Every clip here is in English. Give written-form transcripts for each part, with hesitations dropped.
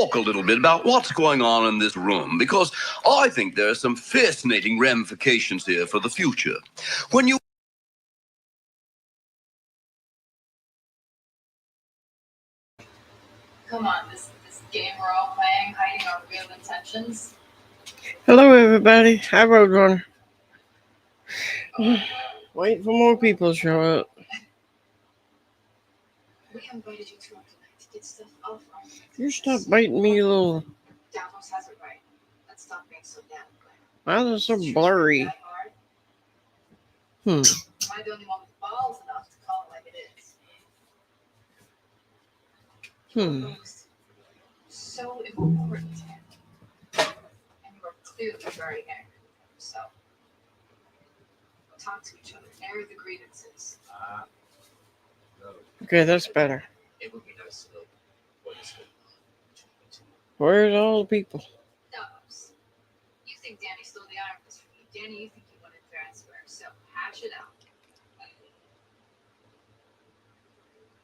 talk a little bit about what's going on in this room, because I think there are some fascinating ramifications here for the future. When you Come on, this game we're all playing, hiding our real intentions. Hello, everybody. Hi, Roadrunner. Wait for more people to show up. We invited you to our tonight to get stuff off our minds. You stop biting me, you little. Davos has it right. Let's stop being so damn clear. Why is it so blurry? That hard? Hmm. Am I the only one with balls enough to call it like it is? So important to him. And you are clearly very angry with yourself. Talk to each other, air the grievances. Okay, that's better. It would be nice to know what is going on. Where's all the people? Davos, you think Danny stole the Iron Fist from you. Danny, you think you wanted fair and square. So hash it out.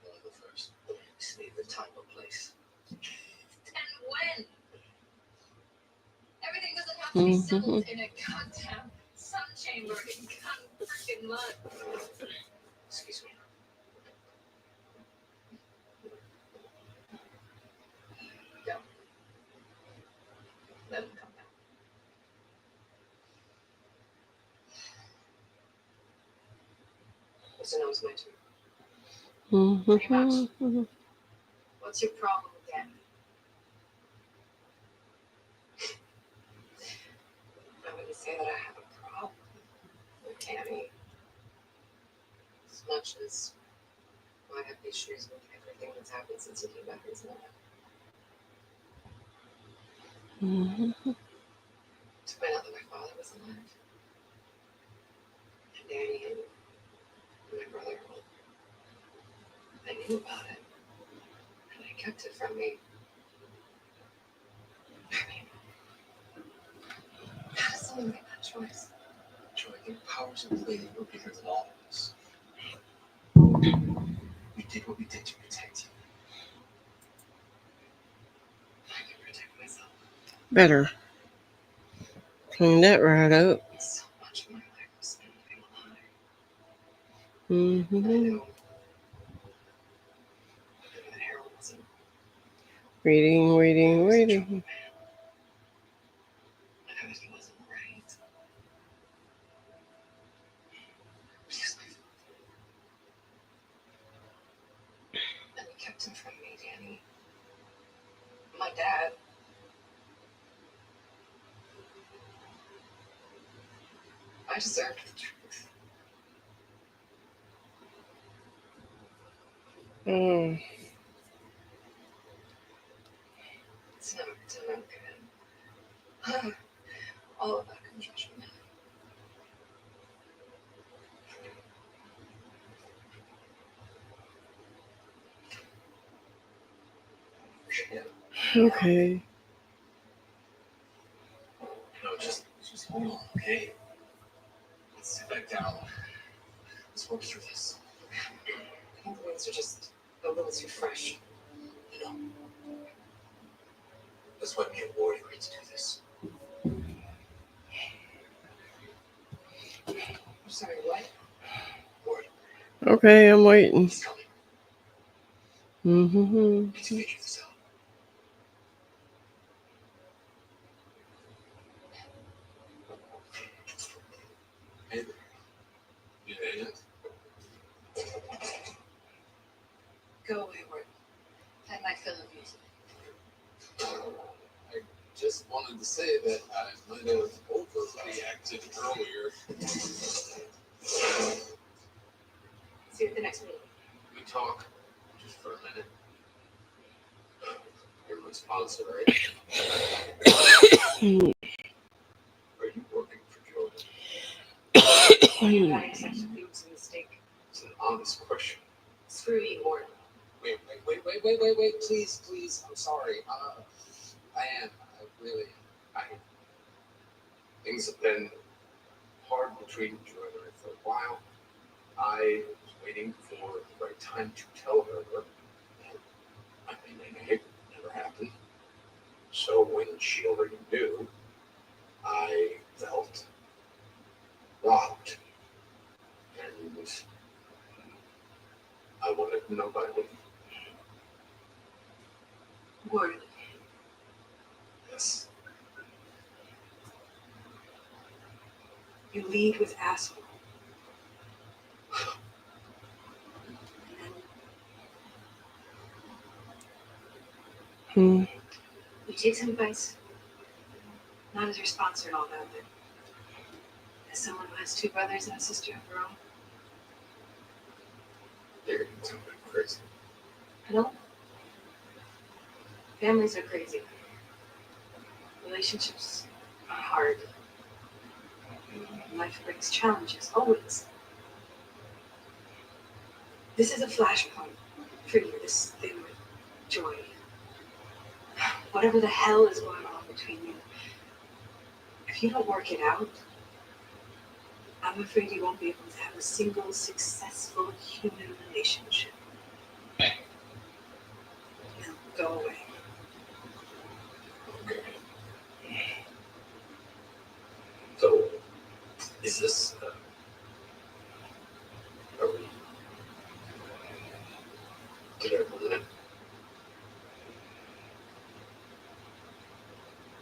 I'll go first. Just need the time or place. And when? Everything doesn't have to be settled in a goddamn sun chamber in freaking mud. Excuse me. Go. Let him come back. So now it's my turn. Pretty much. What's your problem with Danny? I wouldn't say that I have a problem with Danny. As much as I have issues with everything that's happened since he came back into my life. To find out that my father was alive. And Danny and my brother, I knew about it. And I kept it from me. I mean, how does someone make that choice? Joy, your powers in play were bigger than all of us. We did what we did to protect you. I can protect myself. Better. Clean that right up. So much of my life was spent living a lie. Mm-hmm. I know. That Harold wasn't. Waiting. I know that he wasn't right. Because my father. And we kept him from me, Danny. My dad. I deserved the truth. It's never good. All of that confession. Yeah. Okay. No, just hold on, okay? Let's sit back down. Let's work through this. I think the winds are just a little too fresh. You know, that's why me and Ward agreed to do this. I'm sorry, what? Ward, Okay, I'm waiting. he's coming. Mm-hmm. We need to figure this out. Hey there. You an agent? Go away, Ward. Had my fill of you. I just wanted to say that I might have overreacted earlier. See you at the next meeting. We talk just for a minute. You're my sponsor, right? Are you working for Jordan? I accept it was a mistake. It's an honest question. Screw you, Ward. Wait. Please. I'm sorry. I am. Things have been hard between Jordan and I for a while. I was waiting for the right time to tell her. I mean, it never happened. So when she already knew, I felt robbed. And I wanted nobody. Word. Yes. You lead with asshole. And Hmm. then you take some advice. Not as your sponsor and all that, but as someone who has two brothers and a sister of her own. You're too crazy. No. Families are crazy. Relationships are hard. Life brings challenges, always. This is a flashpoint for you, this thing with Joy. Whatever the hell is going on between you, if you don't work it out, I'm afraid you won't be able to have a single successful human relationship. It'll go away. Okay. So, is this, are we, did I ruin it?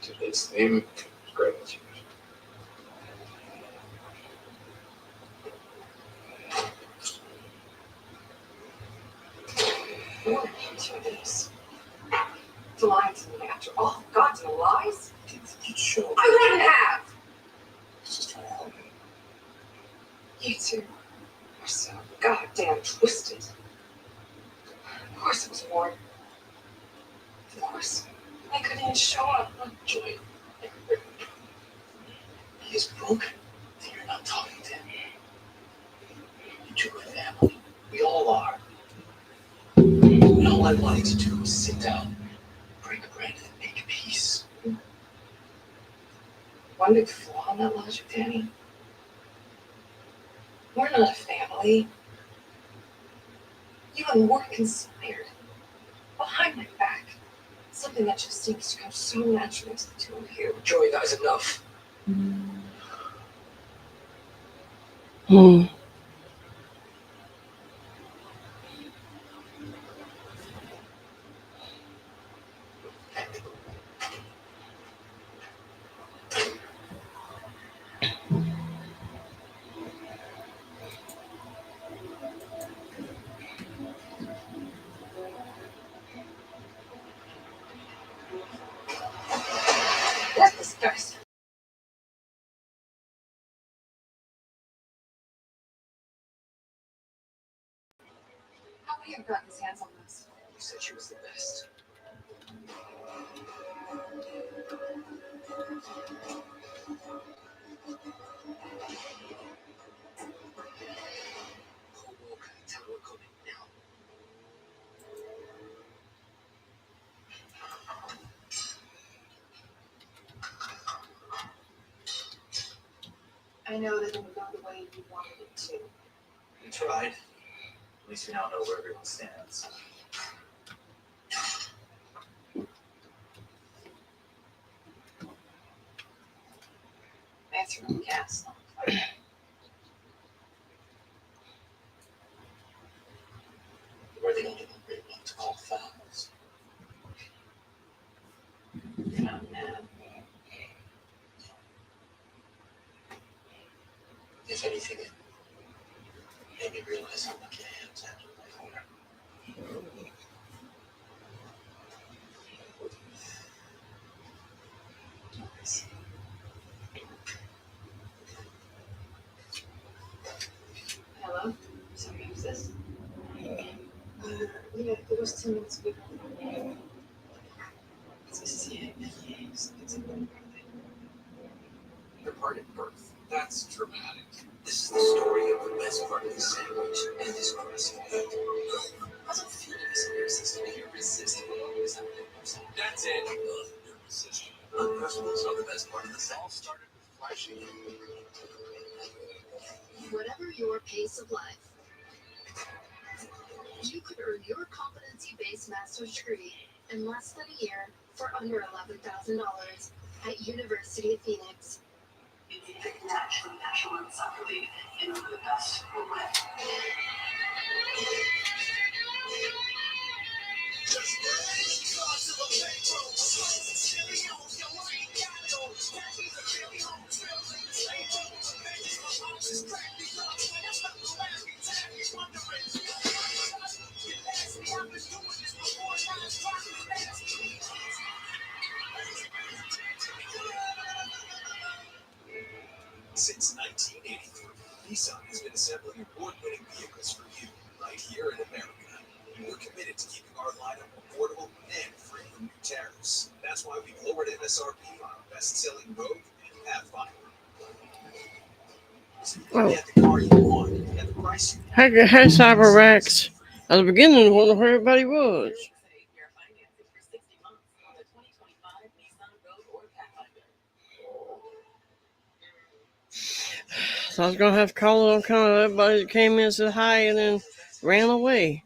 Today's name, gratitude. What into this? To lie to me after all God's no lies? You show. I wouldn't have! I was just trying to help you. You two are so goddamn twisted. Of course it was war. Of course. I couldn't even show up. Joy, he is broken. And you're not talking to him. You two are family. We all are. And all I wanted to do was sit down, break bread, and make peace. One big flaw in that logic, Danny. We're not a family. You and Ward conspired. Behind my back. Something that just seems to come so naturally to the two of you. Joy, that is enough. Hmm. That's disgusting. How would he have gotten his hands on this? You said she was the best. Who will tell her we're coming now? I know that it would go the way you wanted it to. We tried. At least we now know where everyone stands. Answer on gas. We're the only one to call fouls. You're not mad. If anything, it made me realize how lucky I am to have you in my corner. Hello? Sorry, who's this? Yeah, it was 10 minutes ago. It's Mrs. Yang. It's a good birthday. Your part at birth. That's dramatic. This is the story of the best part of the sandwich and his crust. How's it feel to be so irresistible? Irresistible? Is that what you're saying? That's it. Irresistible. Uncrustables are the best part of the sandwich. All started with flashing. Whatever your pace of life, you could earn your competency-based master's degree in less than a year for under $11,000 at University of Phoenix. If you pick National Soccer League, you know the best will win. Since 1983, Nissan has been assembling award-winning vehicles for you right here in America. And we're committed to keeping our lineup affordable and free from new tariffs. That's why we've lowered MSRP on our best-selling Rogue and Pathfinder. So you can get the car you want at the price you want. Hey, CyberRex. At the beginning, I wonder where everybody was. So I was going to have to call on kind of everybody that came in, said hi, and then ran away.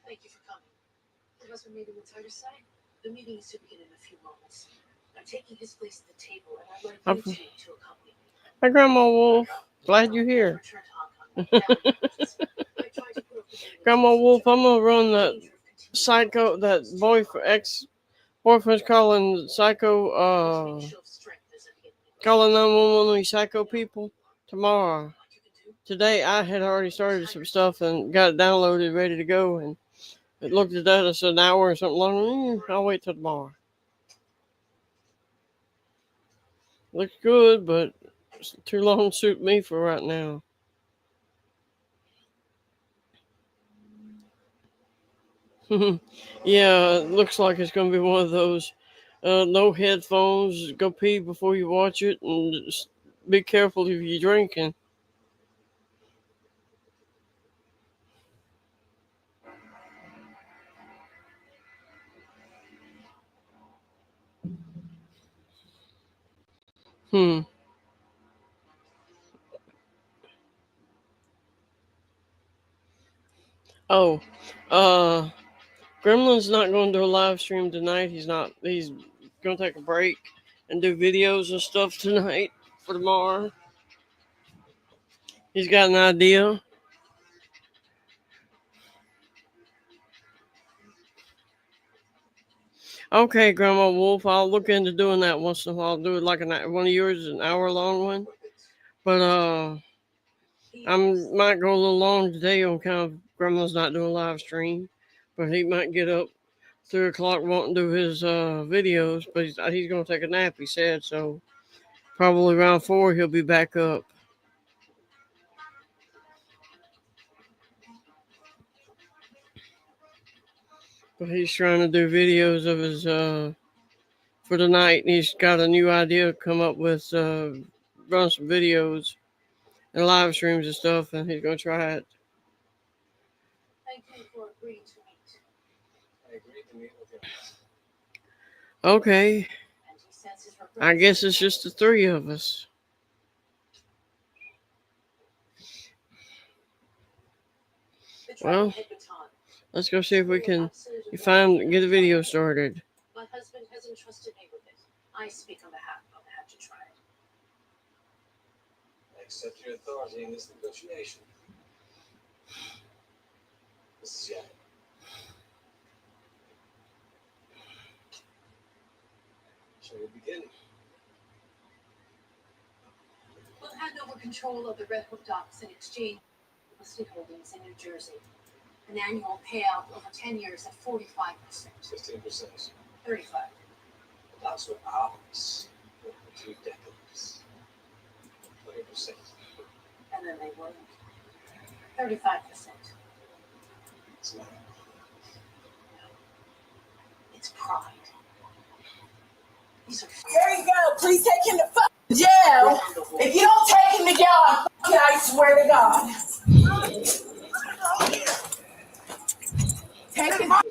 Thank you for coming. Your husband made it with Tiger side? The meeting is to begin in a few moments. I'm taking his place at the table, and I'd like you two to accompany me. Hi, Grandma Wolf. Glad you're here. Grandma Wolf, I'm going to run that psycho, that ex-boyfriend's calling psycho, calling 911 on these psycho people tomorrow. Today, I had already started some stuff and got it downloaded, ready to go, and it looked at that, it's an hour or something long. I'll wait till tomorrow. Looks good, but it's too long to suit me for right now. Yeah, it looks like it's going to be one of those no headphones, go pee before you watch it, and just be careful if you're drinking. Oh, Gremlin's not going to do a live stream tonight. He's going to take a break and do videos and stuff tonight for tomorrow. He's got an idea. Okay, Grandma Wolf, I'll look into doing that once in a while. I'll do it like one of yours, an hour-long one. But I might go a little long today on kind of Grandma's not doing a live stream. But he might get up 3 o'clock wanting to do his videos. But he's going to take a nap, he said. So probably around 4 he'll be back up. But he's trying to do videos of his for the night. He's got a new idea to come up with, run some videos and live streams and stuff, and he's going to try it. Thank you for agreeing to meet. I agree to meet with him. Okay. I guess it's just the 3 of us. Well, let's go see if we can get a video started. My husband has entrusted me with it. I speak on behalf of the Hatchet Tribe. I accept your authority in this negotiation. Mrs. Yang. Shall we begin? We'll hand over control of the Red Hook docks in exchange for listed holdings in New Jersey. An annual payout over 10 years at 45%. 16%. 35. The docks were ours for 2 decades. 20%. And then they were 35%. It's not. It's pride. These are There you go. Please take him to fucking jail. If you don't take him to jail, I swear to God. Take him.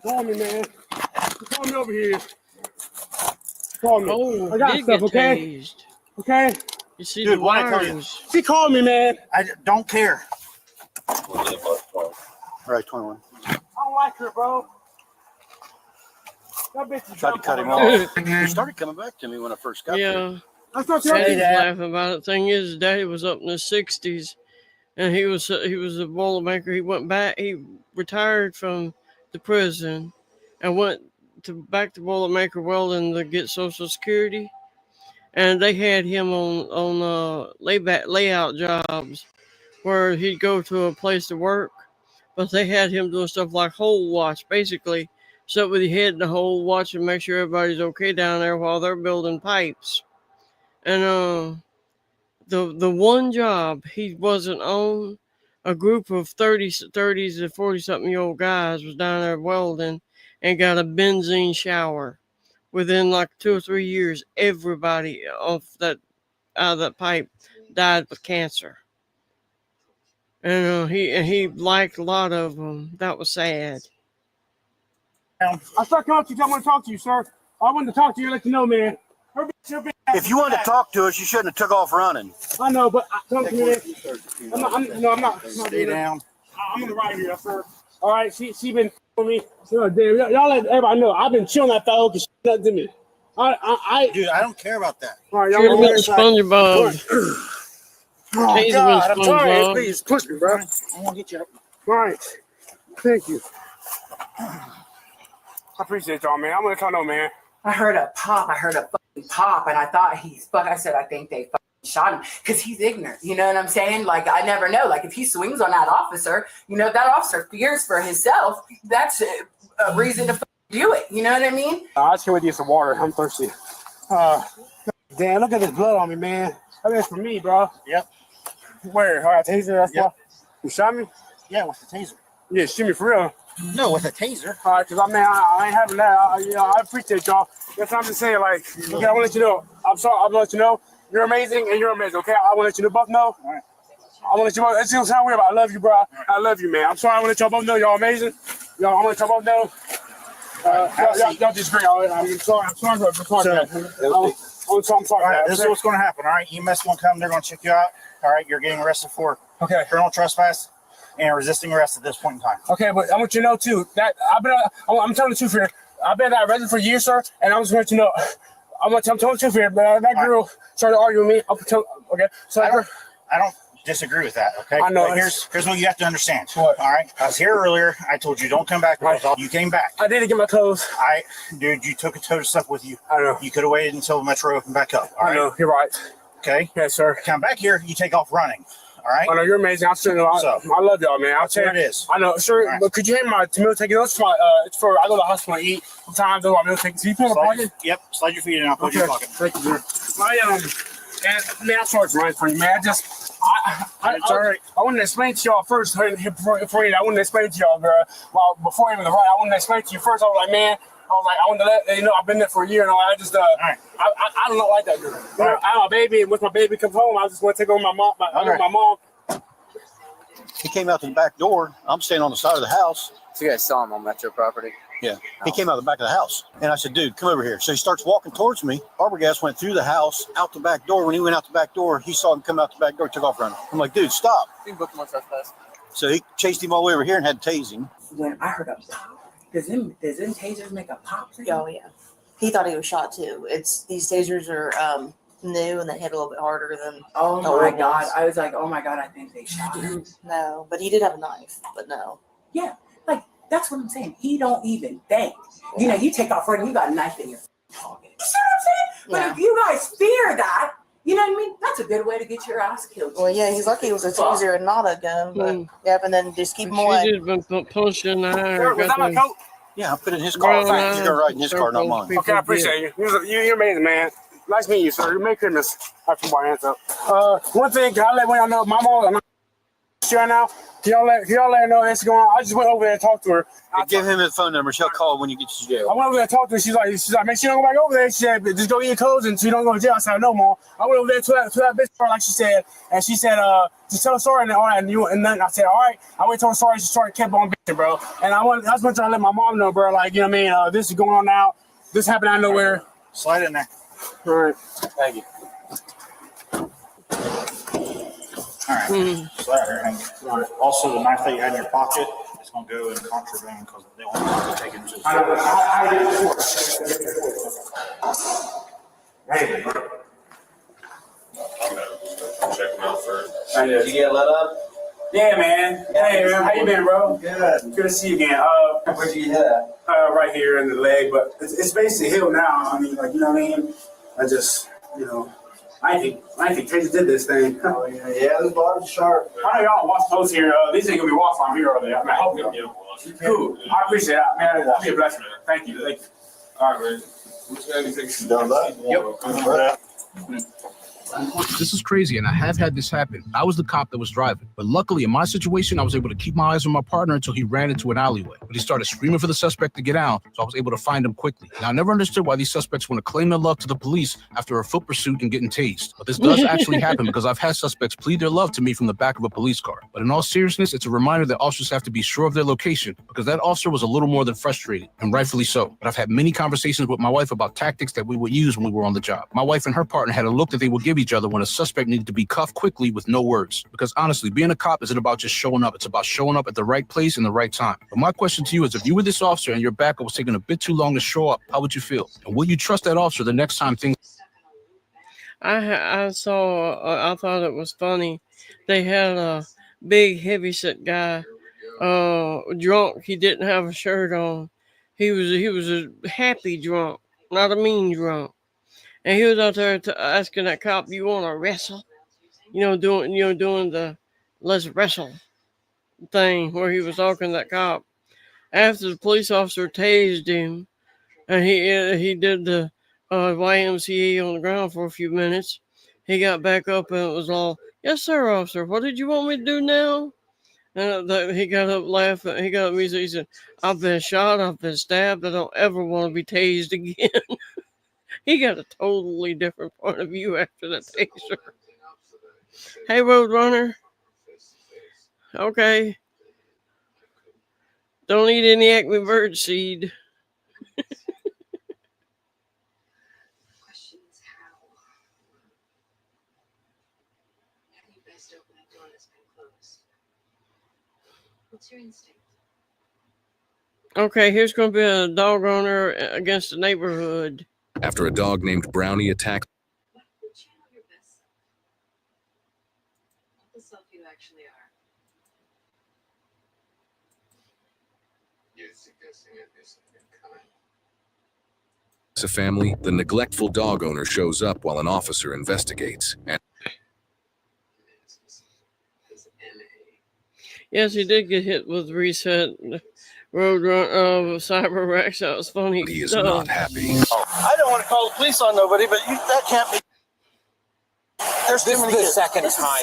Call me, man. Call me over here. Call me. Oh, I got did stuff, get okay? tased. Okay? You see Dude, the what'd I tell you? wires. She called me, man. I don't care. All right, 21. I don't like her, bro. That bitch is Tried to cut him jumping off. He started coming back to me when I first got there. Yeah. That's not Daddy your was laughing about it. Thing is, Daddy was up in his 60s, and he was a Boilermaker. He went back. He retired from the prison, and went back to Boilermaker welding to get Social Security. And they had him on layout jobs where he'd go to a place to work, but they had him doing stuff like hole watch, basically sit with your head in the hole, watch and make sure everybody's okay down there while they're building pipes. And the one job he wasn't on, a group of 30s to 40 something year old guys was down there welding and got a benzene shower. Within like 2 or 3 years, everybody out of that pipe died with cancer. And he liked a lot of them. That was sad. I start coming up to you. I want to talk to you, sir. I wanted to talk to you and let you know, man. If you wanted to talk to us, you shouldn't have took off running. I know, but talk to me, man. I'm not. Stay down. I'm in the right here, sir. All right, she been with me. Damn, y'all let everybody know. I've been chilling that fellow because she nothing to me. Dude, I don't care about that. All right, Should have y'all been the SpongeBob. Oh, God, I'm sorry. Please, push me, bro. I want to get you up. All right. Thank you. I appreciate y'all, man. I'm going to y'all know, man. I heard a pop. I heard a fucking pop, and I thought I said, I think they fucking shot him because he's ignorant. You know what I'm saying? Like, I never know. Like, if he swings on that officer, that officer fears for himself. That's a reason to do it. You know what I mean? I just came with you some water. I'm thirsty. Damn, look at this blood on me, man. That's for me, bro. Yep. Where? All right, taser. That's why. You shot me? Yeah, with the taser. Yeah, shoot me for real. No, with a taser. All right, because I ain't having that. I appreciate y'all. That's what I'm just saying. Like, okay, I want to let you know. I'm sorry. I want to let you know you're amazing and you're amazing. Okay, I want to let you know both know. All right. I want to let you know. It don't sound weird, but I love you, bro. Right. I love you, man. I'm sorry. I want to let y'all both know y'all amazing. I want to let y'all both know. Y'all just great. I'm sorry. I'm sorry. I'm sorry. This is what's going to happen. All right, EMS won't come. They're going to check you out. All right, you're getting arrested for criminal trespass and resisting arrest at this point in time. Okay, but I want you to know too that I'm telling the truth here. I've been at resident for years, sir, and I'm just want you to know. I'm telling the truth here. That girl started arguing with me. Okay, so I don't disagree with that. Okay, I know. But here's what you have to understand. What? All right, I was here earlier. I told you don't come back. Right. You came back. I didn't get my clothes. Dude, you took a tote of stuff with you. I know. You could have waited until the metro opened back up. All right? I know. You're right. Okay. Yes, sir. Come back here. You take off running. All right. I know you're amazing. I love y'all, man. I'll tell you. It is. I know, sure. Right. But could you hand my meal ticket? It's for I go to the hospital and eat. Sometimes I go to my meal ticket. So you put in my pocket? Yep. Slide your feet in. I'll put your pocket. Thank you, sir. Man, I'm sorry for running for you, man. It's all right. I wanted to explain to y'all first. Before I wanted to explain to y'all, bro. Well, before even the ride, I wanted to explain to you first. I was like, man. I wanted to let I've been there for a year, and I just I don't like that girl. Right. I have a baby, and once my baby comes home, I just want to take over my mom. My mom. He came out to the back door. I'm staying on the side of the house. So you guys saw him on Metro property? Yeah. He came out the back of the house, and I said, "Dude, come over here." So he starts walking towards me. Arbogast went through the house, out the back door. When he went out the back door, he saw him come out the back door, took off running. I'm like, "Dude, stop!" You can book him on trespass. So he chased him all the way over here and had to tase him. When I heard a pop, does them tasers make a pop? Oh yeah, he thought he was shot too. These tasers are new and they hit a little bit harder than. Oh my God! I was like, oh my God! I think they shot him. No, but he did have a knife. But no. Yeah, like that's what I'm saying. He don't even think. You take off running, you got a knife in your pocket. You see what I'm saying? But if you guys fear that, you know what I mean? That's a good way to get your ass killed. Well, yeah, he's lucky it was a taser and not a gun. But yep, and then just keep him away. She's just been pushing her. Was that my coat? Yeah, I put it in his car. He's going to ride in his car, not mine. Okay, I appreciate you. You're amazing, man. Nice meeting you, sir. Merry Christmas. I put my hands up. One thing, I'll let y'all know, my mom, she right now? Can y'all let her know what's going on? I just went over there and talked to her. Give him his phone number. She'll call when you get to jail. I went over there and talked to her. She's like, make sure you don't go back over there. She said, just go get your clothes and so you don't go to jail. I said, no, Mom. I went over there to that bitch car, like she said, and she said, just tell her sorry and all that. And then I said, all right. I went to her sorry. She started kept on bitching, bro. And I was trying to let my mom know, bro. Like, you know what I mean? This is going on now. This happened out of nowhere. Slide in there. All right. Thank you. All right. Slide here. All right. Also, the knife that you had in your pocket is going to go in contraband because they want to take it into the Hey, bro. check them out first. Did you get let up? Yeah, man. Hey, man. How you been, bro? Good. Good to see you again. Where'd you get that? Right here in the leg, but it's basically healed now. I mean, like, you know what I mean? I just, you know, I think Taser did this thing. Oh, yeah, this bottom's sharp. I know y'all wash clothes here. These ain't gonna be washed on here or there. I mean, I hope you. Cool. I appreciate that, man. That'd be a blessing. Thank you. Thank you. All right, man. What's that? Anything done that? Yep. This is crazy, and I have had this happen. I was the cop that was driving, but luckily in my situation, I was able to keep my eyes on my partner until he ran into an alleyway. But he started screaming for the suspect to get out, so I was able to find him quickly. Now, I never understood why these suspects want to claim their love to the police after a foot pursuit and getting tased. But this does actually happen because I've had suspects plead their love to me from the back of a police car. But in all seriousness, it's a reminder that officers have to be sure of their location because that officer was a little more than frustrated, and rightfully so. But I've had many conversations with my wife about tactics that we would use when we were on the job. My wife and her partner had a look that they would give each other when a suspect needed to be cuffed quickly with no words. Because honestly, being a cop isn't about just showing up. It's about showing up at the right place in the right time. But my question to you is, if you were this officer and your backup was taking a bit too long to show up, how would you feel? And will you trust that officer the next time things... I thought it was funny. They had a big heavyset guy, drunk. He didn't have a shirt on. He was a happy drunk, not a mean drunk. And he was out there asking that cop, "You want to wrestle?" Doing the "let's wrestle" thing, where he was talking to that cop. After the police officer tased him, and he did the YMCA on the ground for a few minutes, he got back up and it was all, "Yes, sir, officer. What did you want me to do now?" And he got up laughing. He got up. He said, "I've been shot. I've been stabbed. I don't ever want to be tased again." He got a totally different point of view after that taser. Hey, Roadrunner. Okay. Don't eat any Acme bird seed. Question is how. How do you best open a door that's been closed? What's your instinct? Okay, here's going to be a dog owner against the neighborhood. After a dog named Brownie attacked... What would channel your best self? Not the self you actually are. You're suggesting it isn't kind. As a family, the neglectful dog owner shows up while an officer investigates. And Yes, he did get hit with reset. Cyber Rex. That was funny. he is not happy. I don't want to call the police on nobody, but that can't be. There's too many kids. Second time.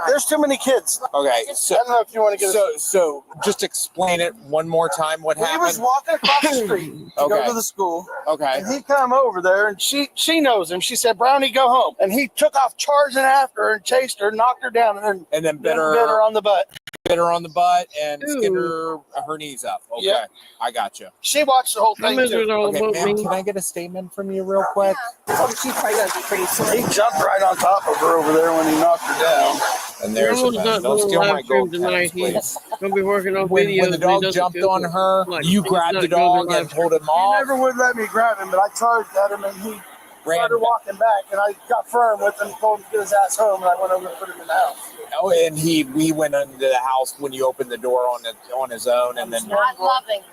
There's too many kids. Okay, So, I don't know if you want to get so just explain it one more time. What He happened? was walking across the street to go Okay. to the school. Okay. And he come over there, and she knows him. She said, "Brownie, go home." And he took off charging after her and chased her, knocked her down, and then bit bit her on the butt. Bit her on the butt and Ooh. skinned her knees up. Okay, Yeah. I got you. She watched the whole I thing measured too. all Okay, about ma'am, me. can I get a statement from you real quick? She's probably going to be pretty soon. He jumped right on top of her over there when he knocked her down. And there's Ronald's the not Don't doing steal my live stream gold tonight. pens, He's please. gonna be working on When videos. the but he dog doesn't jumped feel on good. her, Like, you he's grabbed not the doing dog live and pulled him He off. never would let me grab him, but I charged at him, and he started walking back, and I got firm with him, told him to get his ass home, and I went over and put him in the house. Oh, and he went into the house when you opened the door on his own, and then Not lovingly.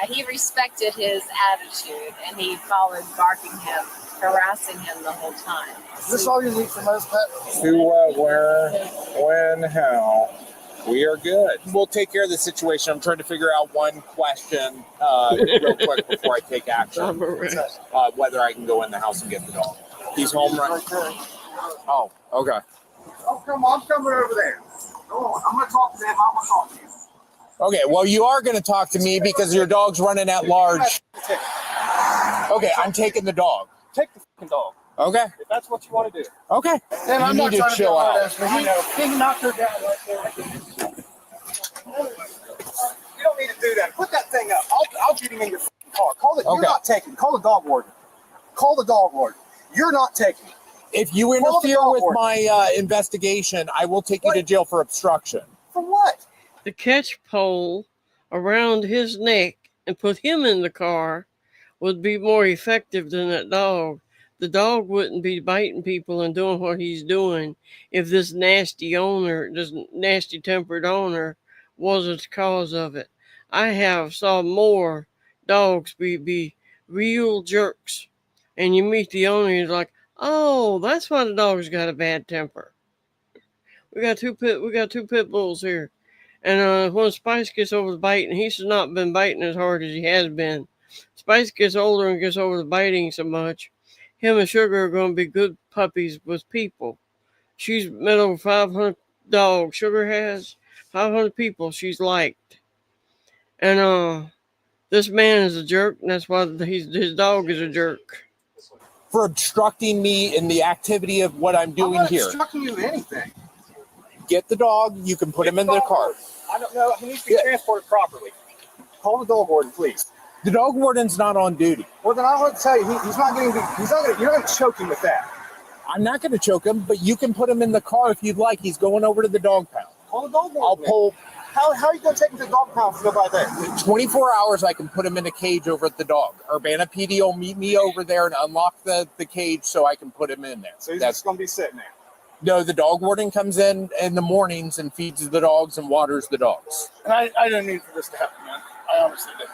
He respected his attitude and he followed barking him, harassing him the whole time. Is this all you need for most pets? who, where, when, how. We are good. We'll take care of the situation. I'm trying to figure out one question real quick before I take action. Whether I can go in the house and get the dog. He's home right there. Oh, okay. Oh, come on, I'm coming over there. Go on. I'm going to talk to them. I'm going to talk to you. Okay, well, you are going to talk to me because your dog's running at large. Okay, I'm taking the dog. Take the fucking dog. Okay. If that's what you want to do. Okay. And I'm not need to trying to chill out. He knocked her down right there. You don't need to do that. Put that thing up. I'll get him in your car. You're not taking. Call the dog warden. Call the dog warden. You're not taking. If you interfere with my investigation, I will take you to jail for obstruction. For what? The catch pole around his neck and put him in the car would be more effective than that dog. The dog wouldn't be biting people and doing what he's doing if this nasty owner, this nasty tempered owner, wasn't the cause of it. I have saw more dogs be real jerks, and you meet the owner, and he's like, "Oh, that's why the dog's got a bad temper. We got two pit bulls here." And when Spice gets over the biting, he's not been biting as hard as he has been. Spice gets older and gets over the biting so much. Him and Sugar are going to be good puppies with people. She's met over 500 dogs. Sugar has 500 people she's liked. And this man is a jerk, and that's why his dog is a jerk. For obstructing me in the activity of what I'm doing here. I'm not obstructing you in anything. Get the dog. You can put him in the car. I don't know. He needs to be transported properly. Call the dog warden, please. The dog warden's not on duty. Well, then I want to tell you, he's not going to. You're not going to choke him with that. I'm not going to choke him, but you can put him in the car if you'd like. He's going over to the dog pound. Call the dog warden. I'll pull. How are you going to take him to the dog pound if you go by there? 24 hours, I can put him in a cage over at the dog. Urbana PD will meet me over there and unlock the cage so I can put him in there. So he's just going to be sitting there. No, the dog warden comes in the mornings and feeds the dogs and waters the dogs. And I didn't need for this to happen, man. I honestly didn't.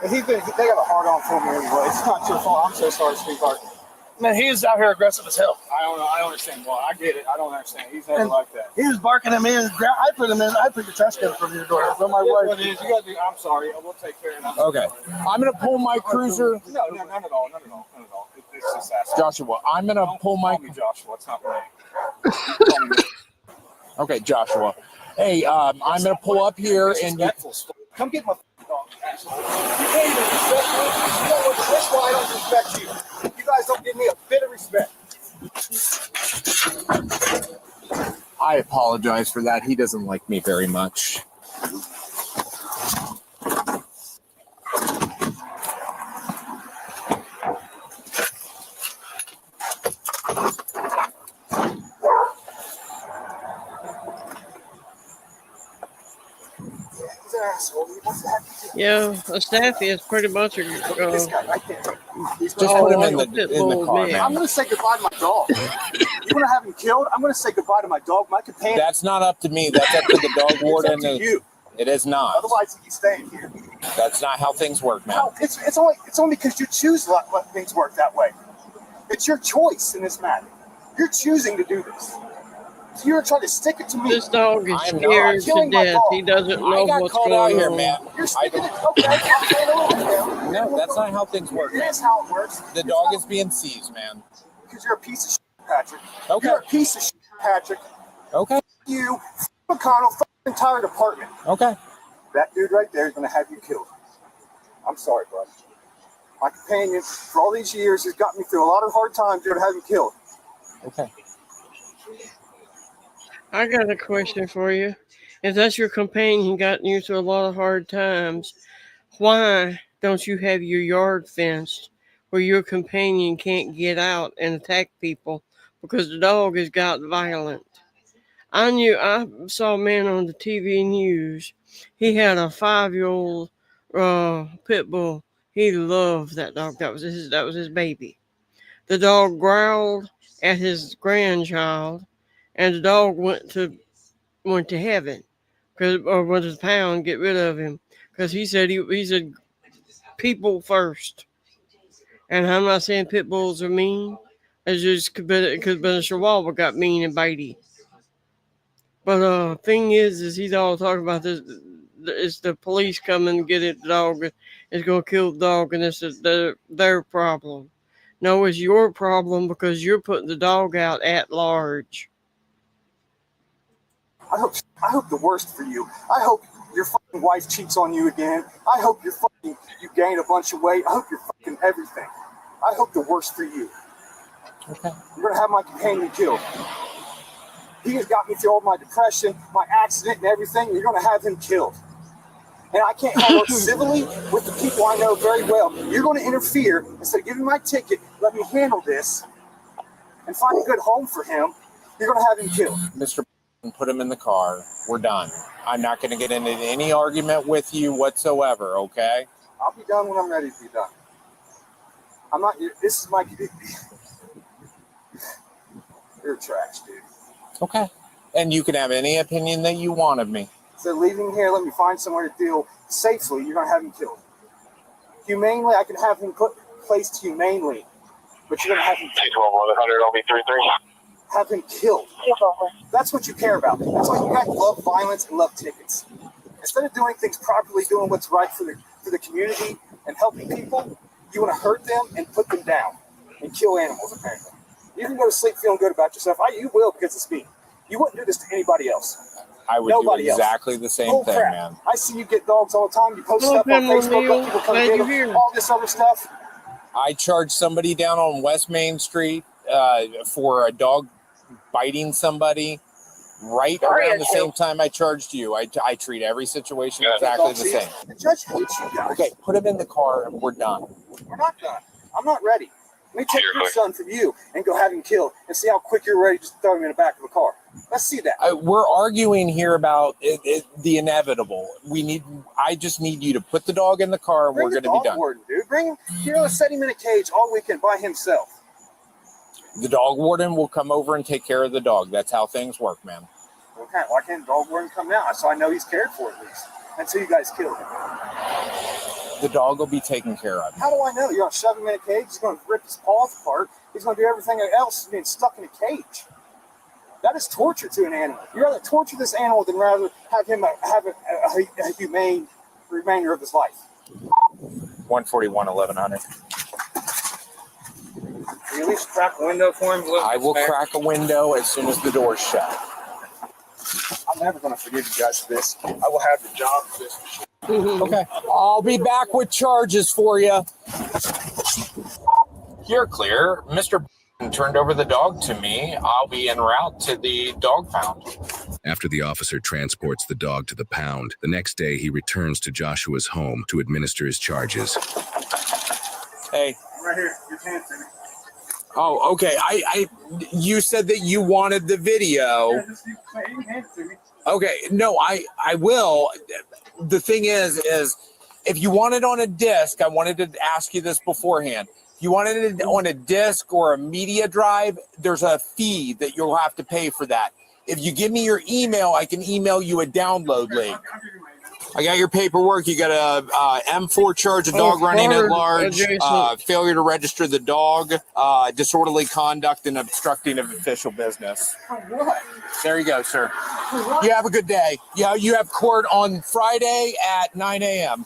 And they got a hard on for me anyway. It's not your fault. I'm so sorry, sweetheart. Man, he's out here aggressive as hell. I don't know. I don't understand why. I get it. I don't understand. He's never like that. He was barking at me, and I put him in. I put the trash can from your door. From my wife. You got to. I'm sorry. We'll take care of it. Okay. I'm gonna pull my cruiser. No, none at all. None at all. It's just asking. Joshua, I'm gonna pull my. Call me Joshua. It's not me. Okay, Joshua. Hey, I'm gonna pull up here and come get my dog. You can't even respect me. You know what? That's why I don't respect you. You guys don't give me a bit of respect. I apologize for that. He doesn't like me very much. Yeah, a staffy is pretty much a. Just put him in the car. I'm going to say goodbye to my dog. You want to have him killed? I'm going to say goodbye to my dog, my companion. That's not up to me. That's up to the dog warden. It's up to you. It is not. Otherwise, he's staying here. That's not how things work, man. No, it's only because you choose to let things work that way. It's your choice in this matter. You're choosing to do this. So you're trying to stick it to me. This dog is scared to death. He doesn't know what's going on here, man. You're sticking it. Okay, I'm saying a little bit. No, that's not how things work. It is how it works. The dog is being seized, man. Because you're a piece of shit, Patrick. Okay. You're a piece of shit, Patrick. Okay. You, McConnell, the entire department. Okay. That dude right there is going to have you killed. I'm sorry, bro. My companion, for all these years, has got me through a lot of hard times. You're going to have you killed. Okay. I got a question for you. If that's your companion gotten you through a lot of hard times, why don't you have your yard fenced where your companion can't get out and attack people because the dog has got violent? I saw a man on the TV news. He had a 5-year-old pit bull. He loved that dog. That was his baby. The dog growled at his grandchild, and the dog went to heaven, or went to the pound, get rid of him, because he said people first. And I'm not saying pit bulls are mean. It's just could have been a Chihuahua got mean and bitey. But thing is he's all talking about this. It's the police coming to get it. The dog is going to kill the dog, and this is their problem. No, it's your problem because you're putting the dog out at large. I hope the worst for you. I hope your fucking wife cheats on you again. I hope you gain a bunch of weight. I hope you're fucking everything. I hope the worst for you. Okay. You're gonna have my companion killed. He has got me through all my depression, my accident, and everything. And you're gonna have him killed. And I can't handle it civilly with the people I know very well. You're going to interfere instead of giving me my ticket. Let me handle this and find a good home for him. You're going to have him killed. Mr. Put him in the car. We're done. I'm not going to get into any argument with you whatsoever, okay? I'll be done when I'm ready to be done. I'm not. This is my. You're trash, dude. Okay. And you can have any opinion that you want of me. So leaving here, let me find somewhere to deal safely. You're going to have him killed. Humanely, I can have him placed humanely. But you're going to have him killed. 1100 LB33. Have him killed. That's what you care about. That's why you guys love violence and love tickets. Instead of doing things properly, doing what's right for the community and helping people, you want to hurt them and put them down and kill animals, apparently. You can go to sleep feeling good about yourself. You will, because it's me. You wouldn't do this to anybody else. I would do exactly the same thing, man. I see you get dogs all the time. You post stuff on Facebook, let people come get them, all this other stuff. I charged somebody down on West Main Street for a dog biting somebody right around the same time I charged you. I treat every situation exactly the same. The judge hates you guys. Okay, put him in the car and we're done. We're not done. I'm not ready. Let me take your son from you and go have him killed and see how quick you're ready to just throw him in the back of a car. Let's see that. We're arguing here about the inevitable. I just need you to put the dog in the car and we're going to be done. Warden, dude. Bring him. Set him in a cage all weekend by himself. The dog warden will come over and take care of the dog. That's how things work, man. Okay, why can't the dog warden come now? So I know he's cared for at least until you guys kill him. The dog will be taken care of. How do I know? You're going to shove him in a cage. He's going to rip his paws apart. He's going to do everything else being stuck in a cage. That is torture to an animal. You'd rather torture this animal than rather have him have a humane remainder of his life. 141, 1100. Can you at least crack a window for him? I will crack a window as soon as the door's shut. I'm never going to forgive you guys for this. I will have the job for this. Okay. I'll be back with charges for you. You're clear. Mr. turned over the dog to me. I'll be en route to the dog pound. After the officer transports the dog to the pound, the next day he returns to Joshua's home to administer his charges. Hey. I'm right here. Your hands in it. Oh, okay. You said that you wanted the video. Yeah, just hand it to me. Okay. No, I will. The thing is if you want it on a disc, I wanted to ask you this beforehand. If you wanted it on a disc or a media drive, there's a fee that you'll have to pay for that. If you give me your email, I can email you a download link. I got your paperwork. You got a M4 charge of dog running at large, failure to register the dog, disorderly conduct, and obstructing of official business. What? There you go, sir. You have a good day. You have court on Friday at 9 a.m.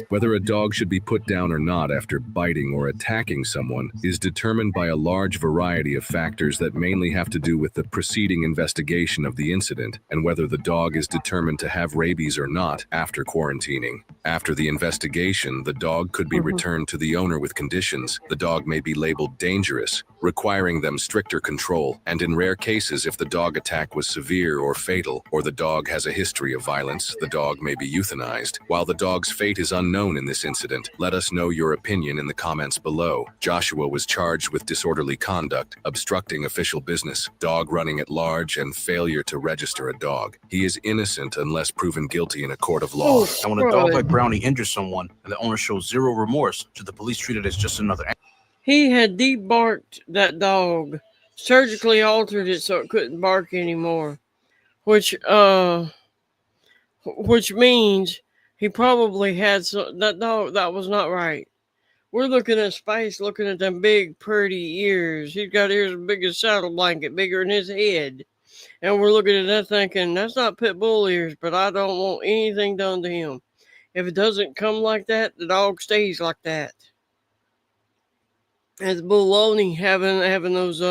Whether a dog should be put down or not after biting or attacking someone is determined by a large variety of factors that mainly have to do with the preceding investigation of the incident and whether the dog is determined to have rabies or not after quarantining. After the investigation, the dog could be returned to the owner with conditions. The dog may be labeled dangerous, requiring them stricter control, and in rare cases, if the dog attack was severe or fatal, or the dog has a history of violence, the dog may be euthanized. While the dog's fate is unknown in this incident, let us know your opinion in the comments below. Joshua was charged with disorderly conduct, obstructing official business, dog running at large, and failure to register a dog. He is innocent unless proven guilty in a court of law. And when a dog like Brownie injures someone and the owner shows zero remorse, should the police treat it as just another animal? He had debarked that dog, surgically altered it so it couldn't bark anymore, which means he probably had that dog that was not right. We're looking at Spice, looking at them big, pretty ears. He's got ears as big as a saddle blanket, bigger than his head. And we're looking at that thinking, that's not pit bull ears, but I don't want anything done to him. If it doesn't come like that, the dog stays like that. as baloney having those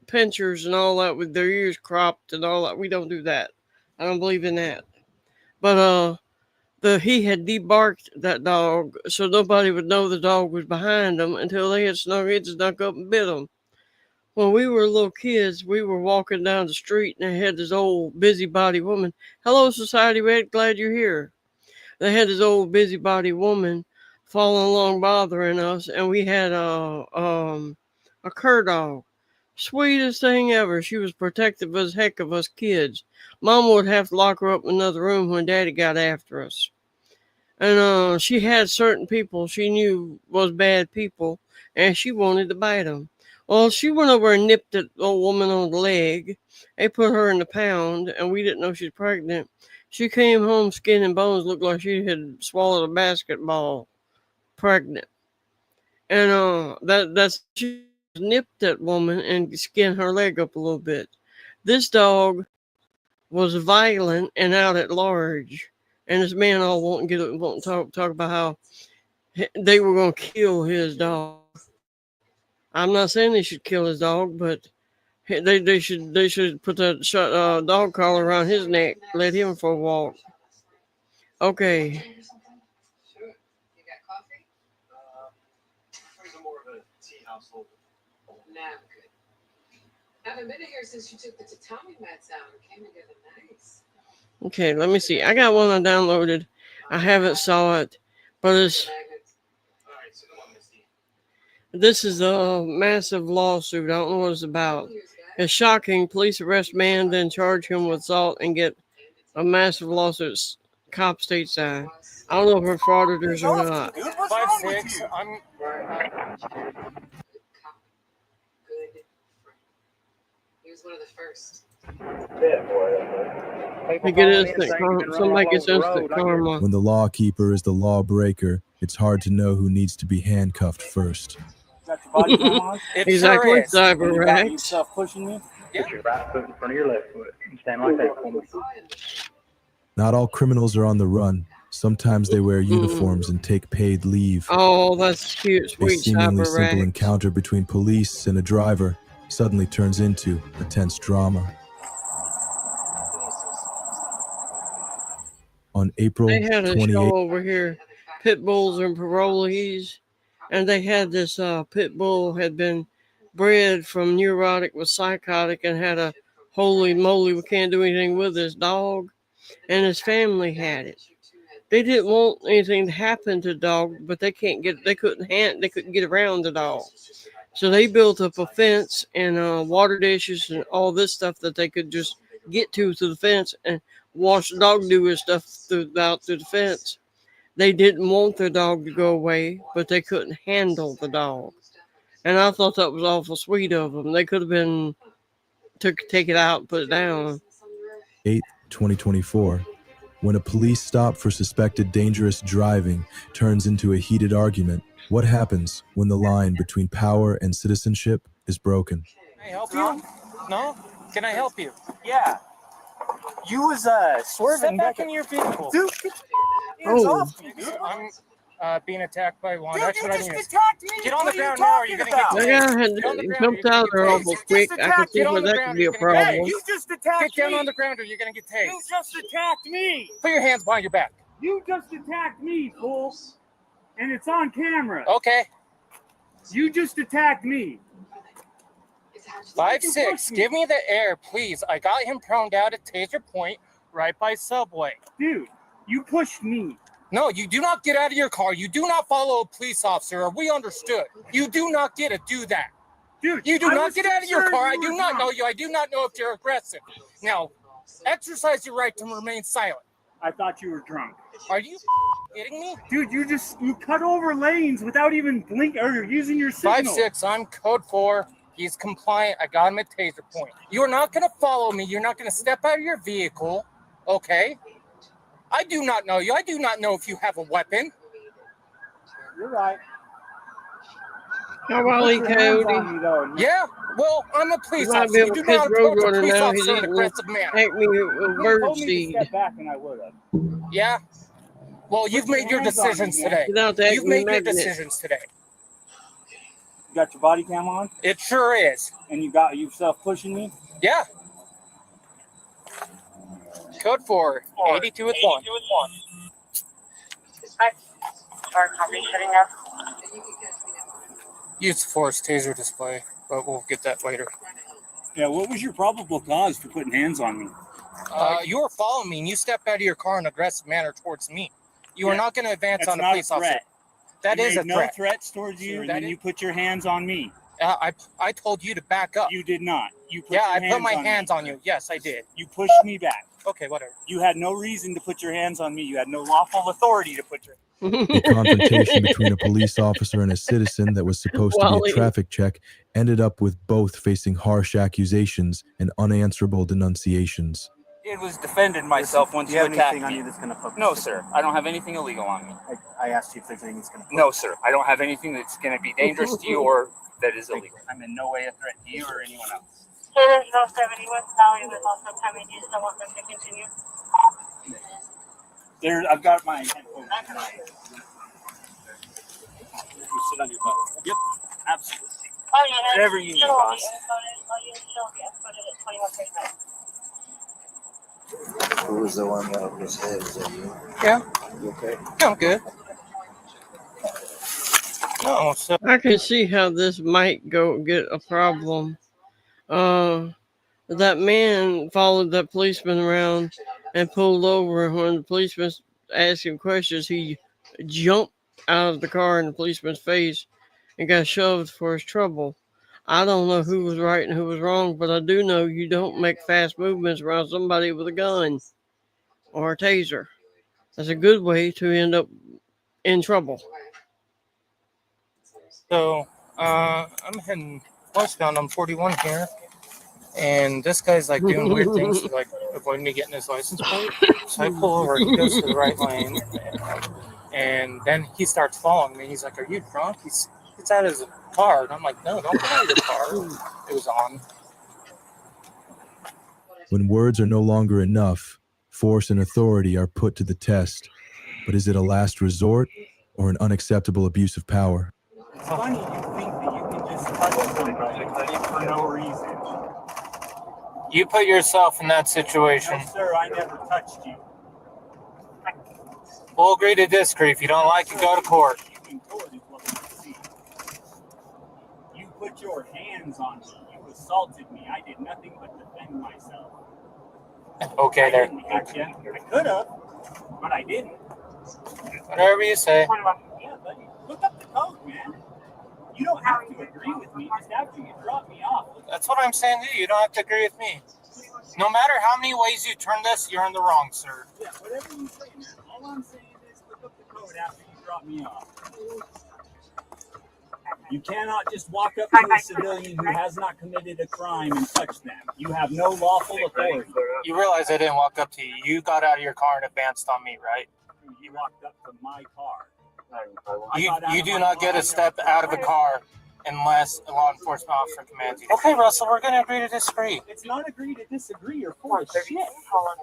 pinchers and all that with their ears cropped and all that. We don't do that. I don't believe in that. But he had debarked that dog so nobody would know the dog was behind them until they had snuck up and bit them. When we were little kids, we were walking down the street and they had this old busybody woman. Hello, Society Red, glad you're here. They had this old busybody woman following along bothering us, and we had a cur dog. Sweetest thing ever. She was protective as heck of us kids. Mom would have to lock her up in another room when Daddy got after us. And she had certain people she knew was bad people, and she wanted to bite them. Well, she went over and nipped that old woman on the leg. They put her in the pound, and we didn't know she was pregnant. She came home skin and bones, looked like she had swallowed a basketball, pregnant. And that's she nipped that woman and skinned her leg up a little bit. This dog was violent and out at large, and this man all won't talk about how they were going to kill his dog. I'm not saying they should kill his dog, but they should put that dog collar around his neck, let him for a walk. Okay. Sure. You got coffee? I'm more of a tea household. Nah, I'm good. Haven't been here since you took the tatami mats out. It came together nice. Okay, let me see. I got one I downloaded. I haven't saw it, but this is a massive lawsuit. I don't know what it's about. It's shocking. Police arrest man, then charge him with assault and get a massive lawsuit. Cop stateside. I don't know if we're frauditors or not. 5'6". I'm. Good. He was one of the first. Somebody gets instant karma. When the law keeper is the lawbreaker, it's hard to know who needs to be handcuffed first. Exactly, Cyber Rex. Pushing me. Put your right foot in front of your left foot and stand like that for me. Not all criminals are on the run. Sometimes they wear uniforms and take paid leave. Oh, that's cute, A sweet seemingly Cyber simple Rex. encounter between police and a driver suddenly turns into a tense drama. On April They had a 28th, show over here, pit bulls and parolees, and they had this pit bull had been bred from neurotic with psychotic and had a holy moly, we can't do anything with this dog, and his family had it. They didn't want anything to happen to the dog, but they couldn't get around the dog. So they built up a fence and water dishes and all this stuff that they could just get to through the fence and watch the dog do his stuff through the fence. They didn't want their dog to go away, but they couldn't handle the dog. And I thought that was awful sweet of them. They could have been take it out and put it down. 8th, 2024, when a police stop for suspected dangerous driving turns into a heated argument, what happens when the line between power and citizenship is broken? Can I help you? No? Can I help you? Yeah. You was swerving back in your vehicle. Dude, get your hands off me, dude. I'm being attacked by one. That's what I mean. Get on the ground now or you're going to get That guy had jumped out there awful quick. I can see where that could be a problem. Hey, you just attacked me. Get down on the ground or you're going to get tased. You just attacked me. Put your hands behind your back. You just attacked me, fool. And it's on camera. Okay. You just attacked me. 5'6". Give me the air, please. I got him prone out at Taser Point right by Subway. Dude, you pushed me. No, you do not get out of your car. You do not follow a police officer. Are we understood? You do not get to do that. Dude, you do not get out of your car. I do not know you. I do not know if you're aggressive. Now, exercise your right to remain silent. I thought you were drunk. Are you kidding me? Dude, you cut over lanes without even blinking or using your signal. 5'6", I'm code 4. He's compliant. I got him at Taser Point. You're not going to follow me. You're not going to step out of your vehicle. Okay? I do not know you. I do not know if you have a weapon. You're right. How about Lee Coyote? Yeah, well, I'm a police You might officer. be You do able to not catch approach a Roadrunner police now. officer in He's an aggressive manner. Act me a bird told me to seed. step back and I would have. Yeah? Well, you've made your decisions today. Without that, You've made your magnet. decisions today. got your body cam on? It sure is. And you got yourself pushing me? Yeah. Code 4, 82 with 1. Sorry, copy, shutting up. Use the force taser display, but we'll get that later. Yeah, what was your probable cause for putting hands on me? You were following me and you stepped out of your car in an aggressive manner towards me. You are not going to advance That's on a not police officer. That is a no threat. threats towards you, and then you put your hands on me. I told you to back up. You did not. You put yeah, your I hands put my on hands me. on you. Yes, I did. You pushed me back. Okay, whatever. You had no reason to put your hands on me. You had no lawful authority to put your. A confrontation between a police officer and a citizen that was supposed to be Wally. a traffic check ended up with both facing harsh accusations and unanswerable denunciations. It was defending myself once you attacked me. On you that's gonna poke No, sir. I don't have anything illegal on me. I asked you if there's anything that's gonna. No, sir. I don't have anything that's going to be dangerous to you or that is illegal. I'm in no way a threat to you or anyone else. So there's no 70 West Valley was also coming. Do you still want them to continue? There, I've got my headphones. You sit on your butt. Yep, absolutely. Oh, yeah. Whatever you need, boss. You still get escorted at 21%. Who was the one that was hit? Was that you? Yeah. You okay? I'm good. No, so I can see how this might get a problem. That man followed that policeman around and pulled over. When the policeman asked him questions, he jumped out of the car in the policeman's face and got shoved for his trouble. I don't know who was right and who was wrong, but I do know you don't make fast movements around somebody with a gun or a taser. That's a good way to end up in trouble. So, I'm heading westbound on 41 here, and this guy's like doing weird things to like avoid me getting his license plate. So I pull over, he goes to the right lane, and then he starts following me. He's like, "Are you drunk?" He gets out of his car, and I'm like, "No, don't get out of your car." It was on. When words are no longer enough, force and authority are put to the test. But is it a last resort or an unacceptable abuse of power? It's funny you think that you can just touch somebody for no reason. You put yourself in that situation. No, sir, I never touched you. We'll agree to disagree. If you don't like it, go to court. In court is what we see. You put your hands on me. You assaulted me. I did nothing but defend myself. Okay, there. I could have, but I didn't. Whatever you say. Yeah, buddy. Look up the code, man. You don't have to agree with me just after you drop me off. That's what I'm saying to you. You don't have to agree with me. No matter how many ways you turn this, you're in the wrong, sir. Yeah, whatever you say, man. All I'm saying is look up the code after you drop me off. You cannot just walk up to a civilian who has not committed a crime and touch them. You have no lawful authority. You realize I didn't walk up to you. You got out of your car and advanced on me, right? You walked up to my car. You do not get a step out of a car unless a law enforcement officer commands you. Okay, Russell, we're going to agree to disagree. It's not agree to disagree. You're full of shit.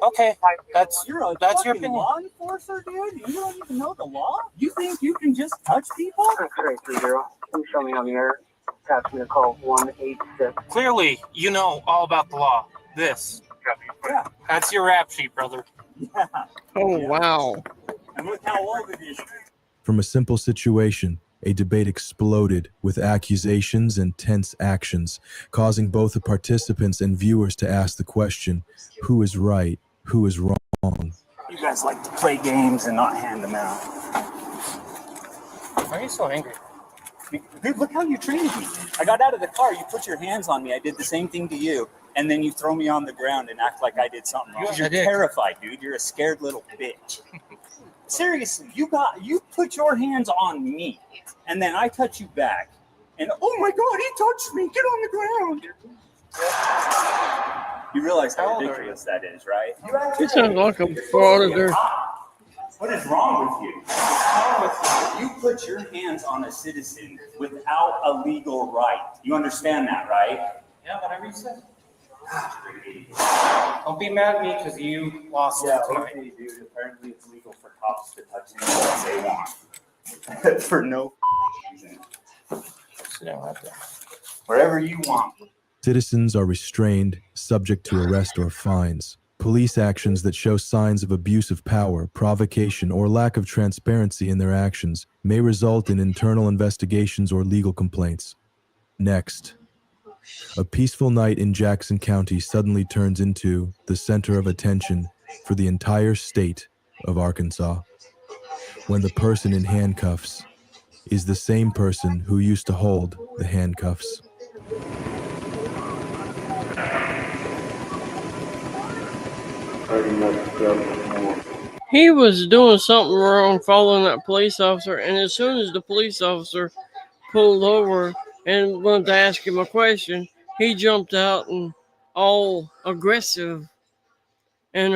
Okay, that's your your fucking opinion. law enforcer, dude. You don't even know the law. You think you can just touch people? 330. Please show me on the air. Pass me a call 186. Clearly, you know all about the law. This. Yeah. That's your rap sheet, brother. Yeah. Oh, wow. And look how old it is. From a simple situation, a debate exploded with accusations and tense actions, causing both the participants and viewers to ask the question, who is right, who is wrong? You guys like to play games and not hand them out. Why are you so angry? Dude, look how you treated me. I got out of the car, you put your hands on me, I did the same thing to you, and then you throw me on the ground and act like I did something wrong. You're terrified, dude. You're a scared little bitch. Seriously, you put your hands on me, and then I touch you back, and oh my God, he touched me. Get on the ground. You realize how ridiculous that is, right? You sound like a auditor. What is wrong with you? What's wrong with you? You put your hands on a citizen without a legal right. You understand that, right? Yeah, whatever you say. Don't be mad at me because you lost Yeah, tonight. okay, dude. Apparently it's legal for cops to touch anyone they want. For no reason. Sit down right there. Wherever you want. Citizens are restrained, subject to arrest or fines. Police actions that show signs of abuse of power, provocation, or lack of transparency in their actions may result in internal investigations or legal complaints. Next, a peaceful night in Jackson County suddenly turns into the center of attention for the entire state of Arkansas, when the person in handcuffs is the same person who used to hold the handcuffs. He was doing something wrong following that police officer, and as soon as the police officer pulled over and wanted to ask him a question, he jumped out and all aggressive. And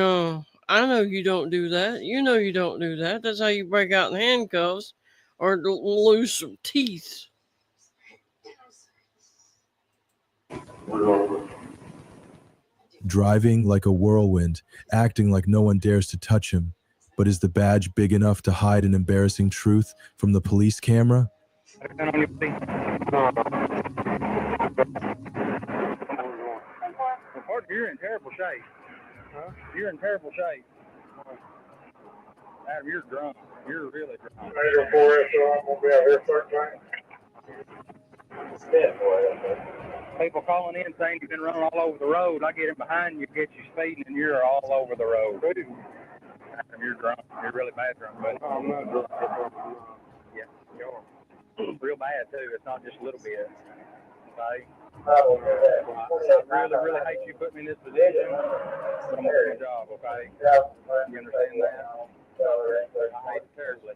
I know you don't do that. You know you don't do that. That's how you break out in handcuffs or lose some teeth. Driving like a whirlwind, acting like no one dares to touch him. But is the badge big enough to hide an embarrassing truth from the police camera? You're in terrible shape. Huh? You're in terrible shape. Adam, you're drunk. You're really drunk. I'm going to go 4S, so I'm going to be out here first time. People calling in saying you've been running all over the road. I get in behind you, get you speeding, and you're all over the road. Adam, you're drunk. You're really bad drunk, buddy. I'm not drunk. Yeah, you're real bad, too. It's not just a little bit. Okay? I really hate you putting me in this position, but I'm doing my job, okay? You understand that? I hate it terribly.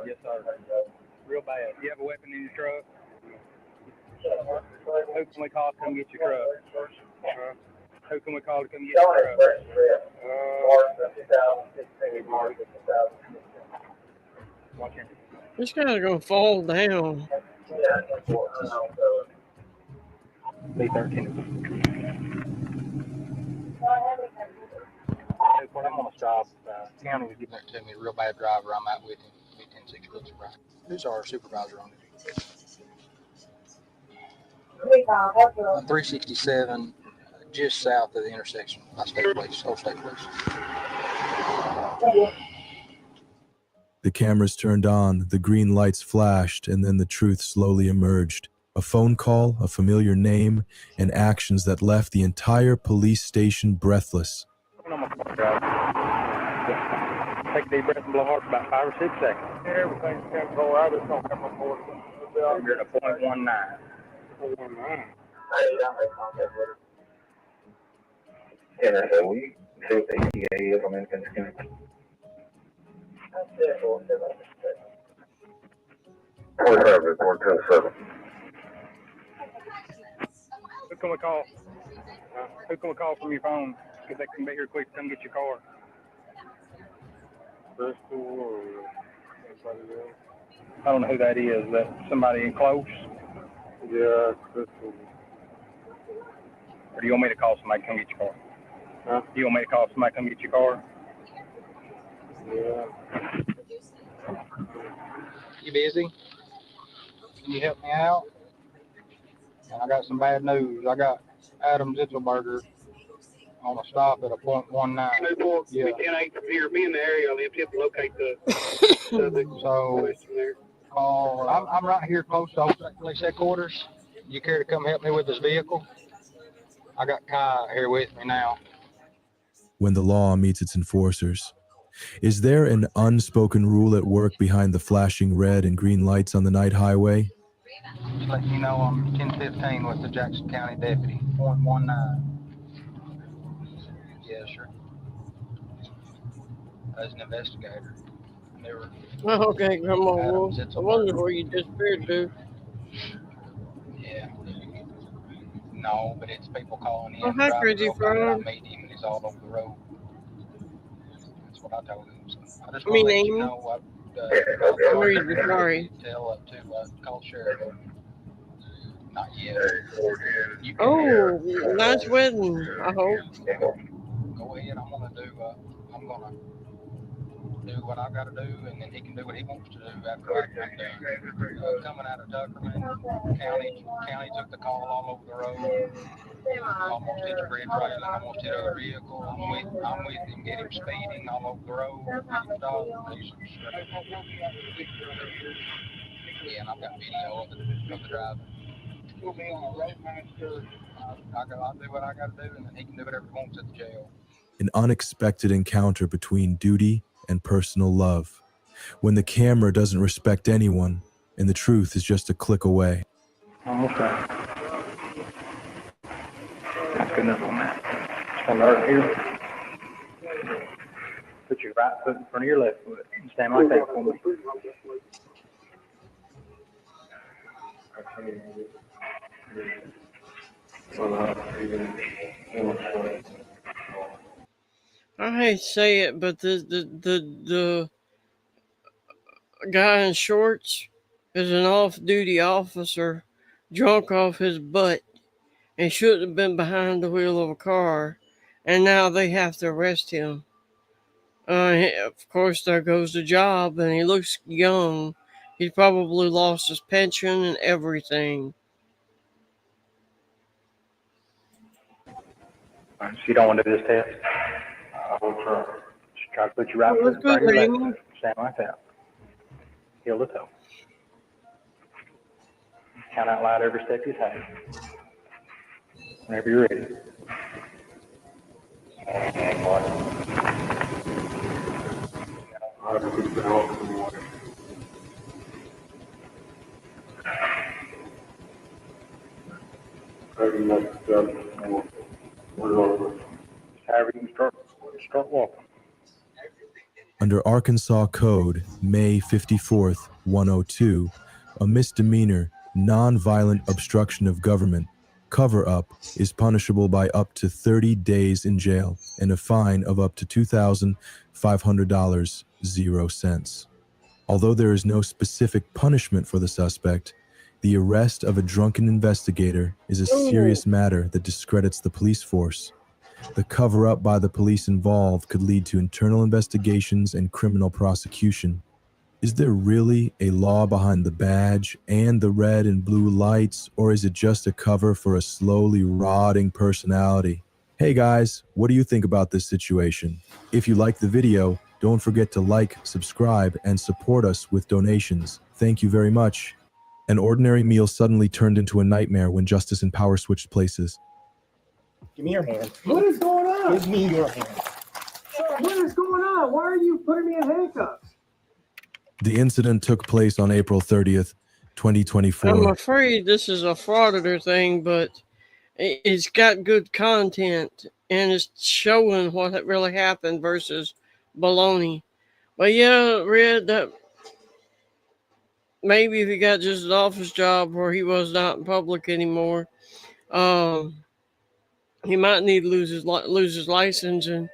Yes, sir. Real bad. Do you have a weapon in your truck? Who can we call to come get your truck? Who can we call to come get your truck? Watch him. This guy's gonna fall down. B13. I'm gonna stop. County was giving it to me. A real bad driver. I'm out with him. B106 looks right. Who's our supervisor on it? 367, just south of the intersection by State Police, Old State Police. The cameras turned on, the green lights flashed, and then the truth slowly emerged. A phone call, a familiar name, and actions that left the entire police station breathless. Take a deep breath and blow hard for about 5 or 6 seconds. Everything's going to go out. It's going to come up forward. You're at a 0.19. 0.19. And I said, will you see what the ETA is on Infant Skin? Report 7. Who can we call? Who can we call from your phone? Because they can be here quick to come get your car. I don't know who that is. That somebody close? Yeah, Crystal. Or do you want me to call somebody to come get your car? Huh? Do you want me to call somebody to come get your car? Yeah. You busy? Can you help me out? And I got some bad news. I got Adam Zitzelberger on a stop at a 0.19. Yeah. Here, be in the area. I'll have to locate the so call. I'm right here close to police headquarters. You care to come help me with this vehicle? I got Kai here with me now. When the law meets its enforcers, is there an unspoken rule at work behind the flashing red and green lights on the night highway? Just letting you know I'm 1015 with the Jackson County deputy, 0.19. Yeah, sure. As an investigator. Never. Okay, come on, Wolf. I wonder where you disappeared to. Yeah. No, but it's people calling in. Oh, hi, Crazy Frog. I made him and he's all over the road. That's what I told him. So I just Me want to let name? you know what. I'm reading, sorry. Tell to call sheriff. Not yet. Oh, nice wedding, I hope. Go ahead. I'm gonna do. I'm gonna do what I got to do, and then he can do what he wants to do after I'm done. Coming out of Tuckerman, county took the call all over the road. Almost hit the bridge rail and almost hit other vehicles. I'm with him, get him speeding all over the road. Get him stopped. Yeah, and I've got video of the driving. I'll do what I got to do, and then he can do whatever he wants at the jail. An unexpected encounter between duty and personal love, when the camera doesn't respect anyone and the truth is just a click away. Almost done. That's good enough on that. Stand right here. Put your right foot in front of your left foot. Stand like that for me. I hate to say it, but the guy in shorts is an off-duty officer, drunk off his butt, and shouldn't have been behind the wheel of a car, and now they have to arrest him. Of course, there goes the job, and he looks young. He's probably lost his pension and everything. So you don't want to do this test? I will try. Just try to put your right foot in front of your left foot. Stand like that. Heel to toe. Count out loud every step you take. Whenever you're ready. However you can start walking. Under Arkansas Code, May 54th, 102, a misdemeanor, nonviolent obstruction of government, cover-up, is punishable by up to 30 days in jail and a fine of up to $2,500, 0 cents. Although there is no specific punishment for the suspect, the arrest of a drunken investigator is a serious matter that discredits the police force. The cover-up by the police involved could lead to internal investigations and criminal prosecution. Is there really a law behind the badge and the red and blue lights, or is it just a cover for a slowly rotting personality? Hey guys, what do you think about this situation? If you like the video, don't forget to like, subscribe, and support us with donations. Thank you very much. An ordinary meal suddenly turned into a nightmare when justice and power switched places. Give me your hand. What is going on? Give me your hand. Sir, what is going on? Why are you putting me in handcuffs? The incident took place on April 30th, 2024. I'm afraid this is a frauditor thing, but it's got good content and it's showing what really happened versus baloney. But yeah, Red, that maybe if he got just an office job where he was not in public anymore, he might need to lose his license and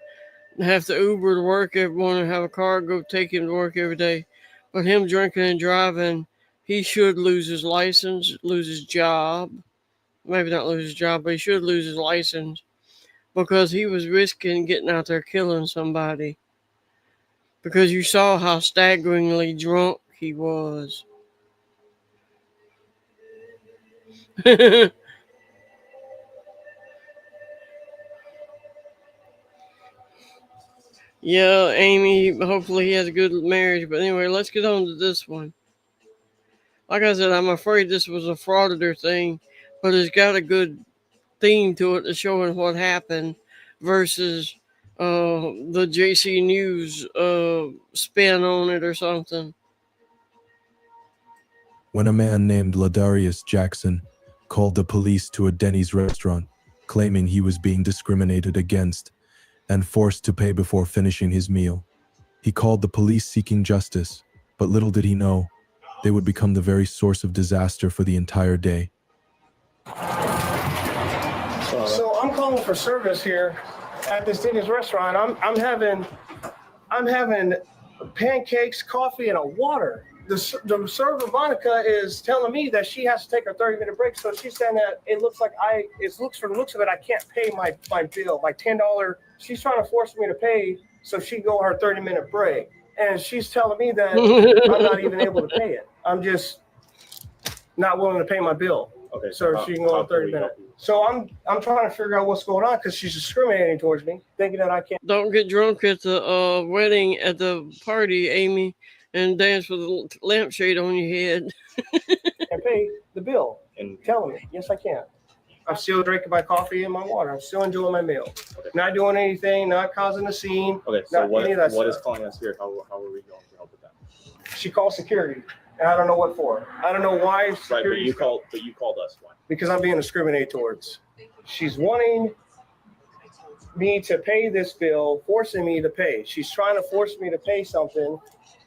have to Uber to work every morning, have a car go take him to work every day. But him drinking and driving, he should lose his license, lose his job. Maybe not lose his job, but he should lose his license because he was risking getting out there killing somebody. Because you saw how staggeringly drunk he was. Yeah, Amy, hopefully he has a good marriage. But anyway, let's get on to this one. Like I said, I'm afraid this was a frauditor thing, but it's got a good theme to it, showing what happened versus the JC News spin on it or something. When a man named Ladarius Jackson called the police to a Denny's restaurant, claiming he was being discriminated against and forced to pay before finishing his meal. He called the police seeking justice, but little did he know, they would become the very source of disaster for the entire day. So I'm calling for service here at this Denny's restaurant. I'm having pancakes, coffee, and a water. The server Monica is telling me that she has to take her 30-minute break. So she's saying that it looks from the looks of it, I can't pay my bill, my $10. She's trying to force me to pay so she can go her 30-minute break. and she's telling me that I'm not even able to pay it. I'm just not willing to pay my bill. Okay. So she can go in 30 minutes. So I'm trying to figure out what's going on because she's discriminating towards me, thinking that I can't. Don't get drunk at the wedding at the party, Amy, and dance with a lampshade on your head. And pay the bill. And telling me, yes, I can. I'm still drinking my coffee and my water. I'm still enjoying my meal. Okay. Not doing anything, not causing a scene. Okay, so what is stuff. calling us here? How are we going to help with that? She called security, and I don't know what for. I don't know why. Right, but you called us. Why? Because I'm being discriminated towards. She's wanting me to pay this bill, forcing me to pay. She's trying to force me to pay something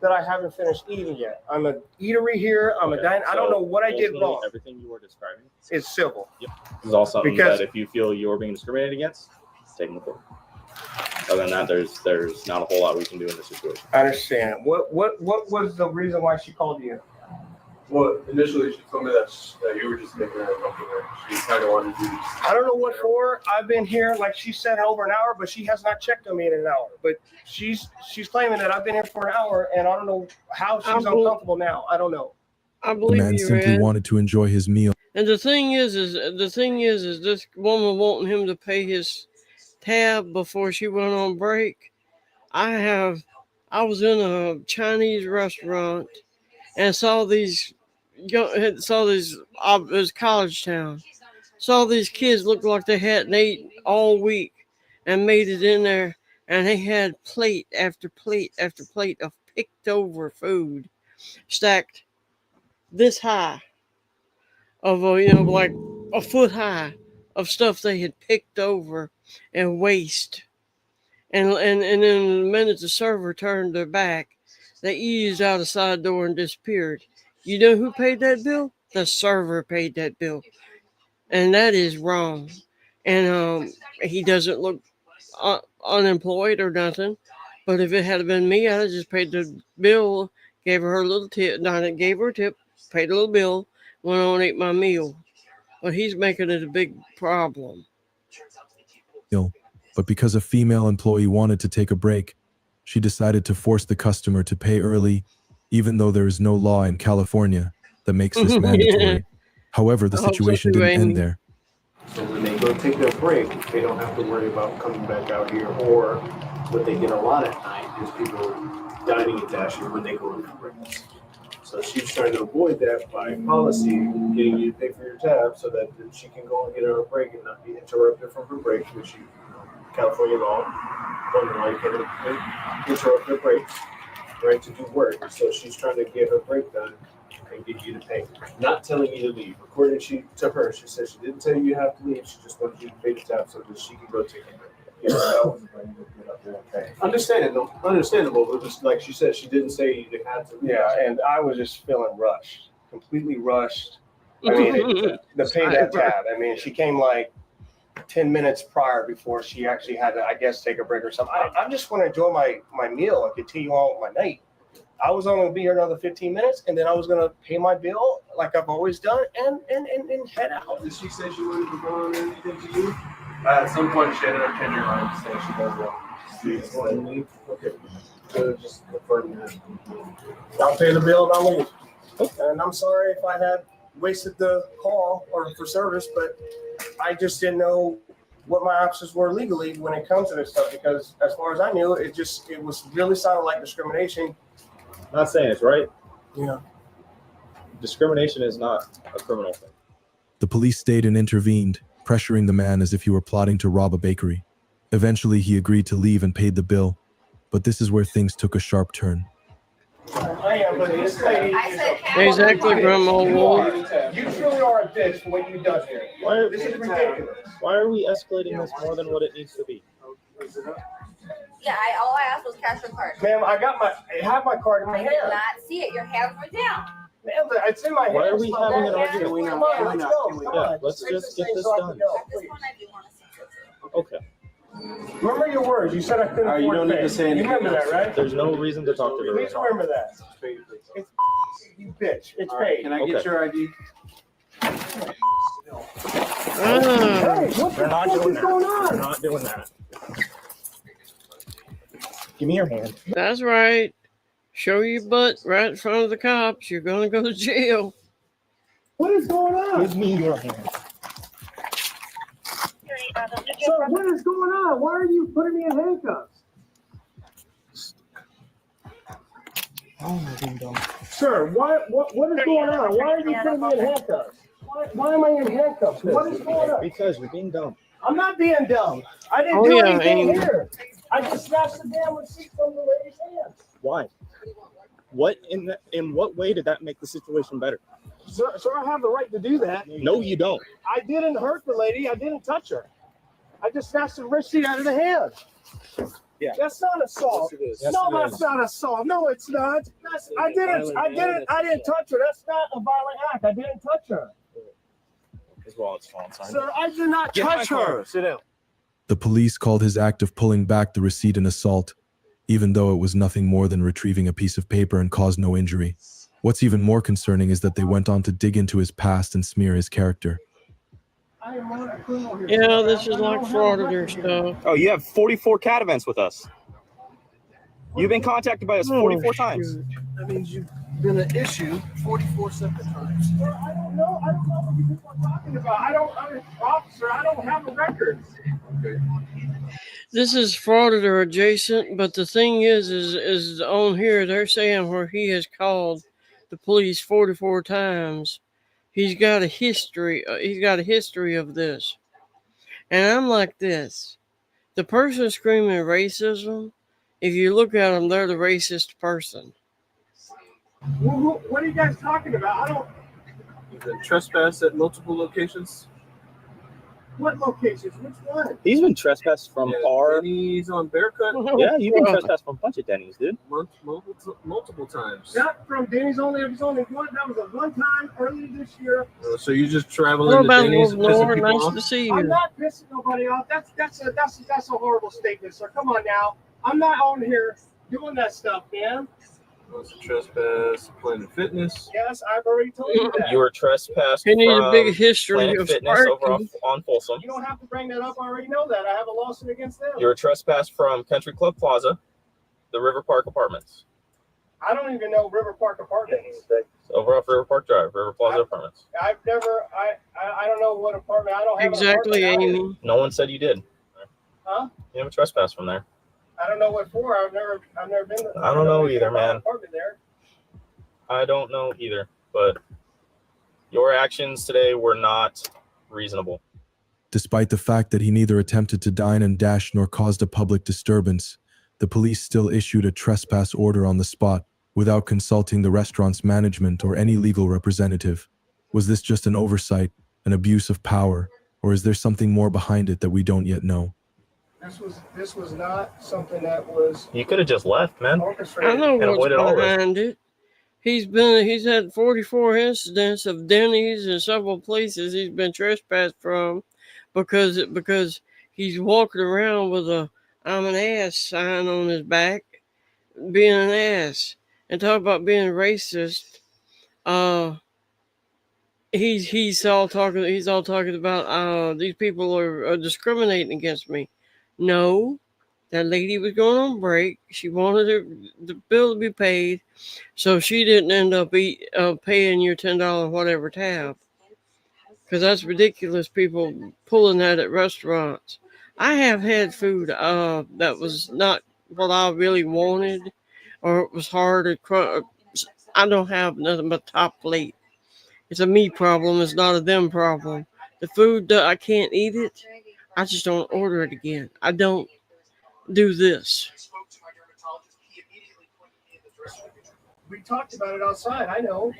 that I haven't finished eating yet. I'm a eatery here. I'm a diner. I don't know what I did wrong. Everything you were describing is civil. Yep. This is all something that if you feel you're being discriminated against, take them to court. Other than that, there's not a whole lot we can do in this situation. I understand. What was the reason why she called you? Well, initially she told me that you were just making her uncomfortable. She kind of wanted you to. I don't know what for. I've been here, like she said, over an hour, but she has not checked on me in an hour. But she's claiming that I've been here for an hour, and I don't know how she's uncomfortable now. I don't know. I The believe man you, simply Ed. wanted to enjoy his meal. And the thing is this woman wanting him to pay his tab before she went on break. I was in a Chinese restaurant and saw these it was college town. Saw these kids look like they hadn't ate all week and made it in there, and they had plate after plate after plate of picked over food stacked this high of like a foot high of stuff they had picked over and waste. And in the minute the server turned their back, they eased out a side door and disappeared. You know who paid that bill? The server paid that bill. And that is wrong. And he doesn't look unemployed or nothing. But if it had been me, I'd have just paid the bill, gave her a little tip. Gave her a tip, paid a little bill, went on and ate my meal. But he's making it a big problem. But because a female employee wanted to take a break, she decided to force the customer to pay early, even though there is no law in California that makes this mandatory. However, the situation didn't end there. So when they go take their break, they don't have to worry about coming back out here. Or what they get a lot at night is people dining at Dasher when they go in for breaks. So she's trying to avoid that by policy, getting you to pay for your tab so that she can go and get her break and not be interrupted from her break, which California law, London law, you can't interrupt their breaks, right, to do work. So she's trying to get her break done and get you to pay, not telling you to leave. According to her, she said she didn't tell you you have to leave. She just wanted you to pay the tab so that she can go take a break. Understandable, but just like she said, she didn't say you had to leave. Yeah, and I was just feeling rushed, completely rushed. I mean, to pay that tab. I mean, she came like 10 minutes prior before she actually had to, I guess, take a break or something. I just want to enjoy my meal and continue on with my night. I was only going to be here another 15 minutes, and then I was going to pay my bill like I've always done and head out. Did she say she wanted to go on anything to you? At some point, she ended up changing her mind, saying she does want to leave. Okay. So just confirm that. I'll pay the bill and I'll leave. And I'm sorry if I had wasted the call or for service, but I just didn't know what my options were legally when it comes to this stuff, because as far as I knew, it was really sounding like discrimination. Not saying it's right. Yeah. Discrimination is not a criminal thing. The police stayed and intervened, pressuring the man as if he were plotting to rob a bakery. Eventually, he agreed to leave and paid the bill, but this is where things took a sharp turn. I am, but this lady Exactly, Grandma Wolf. You truly are a bitch for what you've done here. This is ridiculous. Why are we escalating this more than what it needs to be? Yeah, all I asked was cash or card. Ma'am, I have my card in my I hand. did not see it. Your hands were down. Ma'am, it's in my hand. Why are we having an argument? Come on, let's go. Yeah, let's just get this done. At this point, I do want to see it. Okay. Remember your words. You said I couldn't afford you don't to need pay. to say anything. You remember that, right? There's no reason to talk to her. Please remember that. It's you bitch. It's paid. Can I get your ID? Hey, what They're the not fuck doing is that. going on? They're not doing that. Give me your hand. That's right. Show your butt right in front of the cops. You're gonna go to jail. What is going on? Give me your hand. Sir, what is going on? Why are you putting me in handcuffs? Sir, what is going on? Why are you putting me in handcuffs? Why am I in handcuffs? What is going on? Because you're being dumb. I'm not being dumb. I didn't do anything here. I just snatched the damn receipt from the lady's hands. Why? What in what way did that make the situation better? Sir, I have the right to do that. No, you don't. I didn't hurt the lady. I didn't touch her. I just snatched the receipt out of the hand. Yeah. That's not assault. Yes, it is. No, Yes, it that's is. not assault. No, it's not. I didn't touch her. That's not a violent act. I didn't touch her. His wallet's falling. Sir, I did not touch her. Sit down. The police called his act of pulling back the receipt an assault, even though it was nothing more than retrieving a piece of paper and caused no injury. What's even more concerning is that they went on to dig into his past and smear his character. Yeah, this is like frauditor stuff. Oh, you have 44 cat events with us. You've been contacted by us 44 times. That means you've been an issue 44 separate times. Sir, I don't know what you people are talking about. Officer, I don't have a record. Okay. This is frauditor adjacent, but the thing is on here they're saying where he has called the police 44 times. He's got a history. He's got a history of this, and I'm like this: the person screaming racism. If you look at them, they're the racist person. What are you guys talking about? I don't. You've been trespassed at multiple locations. What locations? Which one? He's been trespassed from our. Denny's on Bearcut. Yeah, you've been trespassed from a bunch of Denny's, dude. Multiple times. Not from Denny's only. It was only one. That was a one time earlier this year. So you just traveling to Denny's and pissing people off? To see you. I'm not pissing nobody off. That's a horrible statement, sir. Come on now. I'm not on here doing that stuff, man. Was a trespass, Planet Fitness. Yes, I've already told you that. You were trespassed He needs a from big history Planet of Fitness over on Folsom. You don't have to bring that up. I already know that. I have a lawsuit against them. You were trespassed from Country Club Plaza, the River Park Apartments. I don't even know River Park Apartments. Over off River Park Drive, River Plaza Apartments. I've never. I don't know what apartment. I don't have Exactly, an apartment. Amy. No one said you did. Huh? You never trespassed from there. I don't know what for. I've never been there. I don't know either, man. Apartment there. I don't know either, but your actions today were not reasonable. Despite the fact that he neither attempted to dine and dash nor caused a public disturbance, the police still issued a trespass order on the spot without consulting the restaurant's management or any legal representative. Was this just an oversight, an abuse of power, or is there something more behind it that we don't yet know? This was not something that was. You could have just left, man. I know what's behind it. He's had 44 incidents of Denny's and several places he's been trespassed from because he's walking around with a "I'm an ass" sign on his back, being an ass, and talk about being racist. He's all talking about these people are discriminating against me. No, that lady was going on break. She wanted the bill to be paid, so she didn't end up paying your $10 whatever tab. Because that's ridiculous. People pulling that at restaurants. I have had food that was not what I really wanted, or it was hard. I don't have nothing but top plate. It's a me problem. It's not a them problem. The food, I can't eat it. I just don't order it again. I don't do this. We talked about it outside. I know,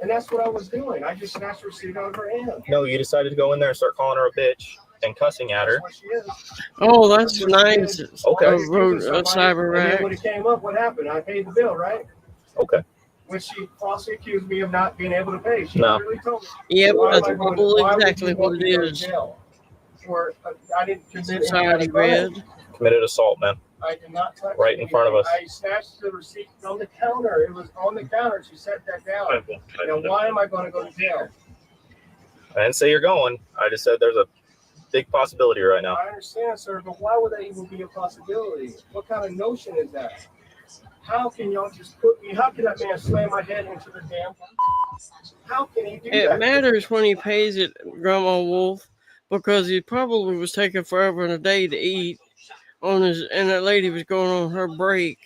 and that's what I was doing. I just snatched her receipt out of her hand. No, you decided to go in there and start calling her a bitch and cussing at her. Oh, that's nice. Okay. Cyber And then rack. when it came up, what happened? I paid the bill, right? Okay. When she falsely accused me of not being able to pay. She No. literally told me. Yep, why that's am I going- why would exactly you what want it me to go to is. jail? For I didn't commit any Society kind of crime. red. Committed assault, man. I did not touch Right in anything. front of us. I snatched the receipt from the counter. It was on the counter. She set that down. Now, why am I going to go to jail? I didn't say you're going. I just said there's a big possibility right now. I understand, sir, but why would that even be a possibility? What kind of notion is that? How can y'all just put me? How can that man slam my head into the damn? How can he do It that? matters when he pays it, Grandma Wolf, because he probably was taking forever and a day to eat on his, and that lady was going on her break,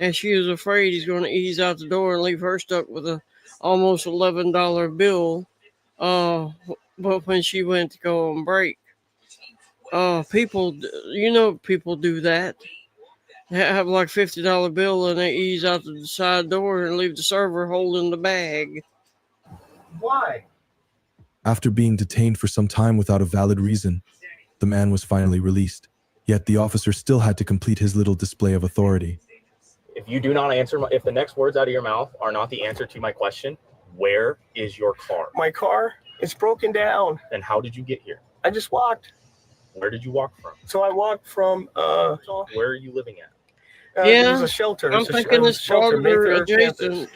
and she was afraid he's going to ease out the door and leave her stuck with a almost $11 bill. But when she went to go on break, people, people do that. They have like $50 bill and they ease out the side door and leave the server holding the bag. Why? After being detained for some time without a valid reason, the man was finally released. Yet the officer still had to complete his little display of authority. If you do not answer, if the next words out of your mouth are not the answer to my question, where is your car? My car is broken down. Then how did you get here? I just walked. Where did you walk from? So I walked from. Where are you living at? It was a shelter. I'm thinking it's Frogger adjacent.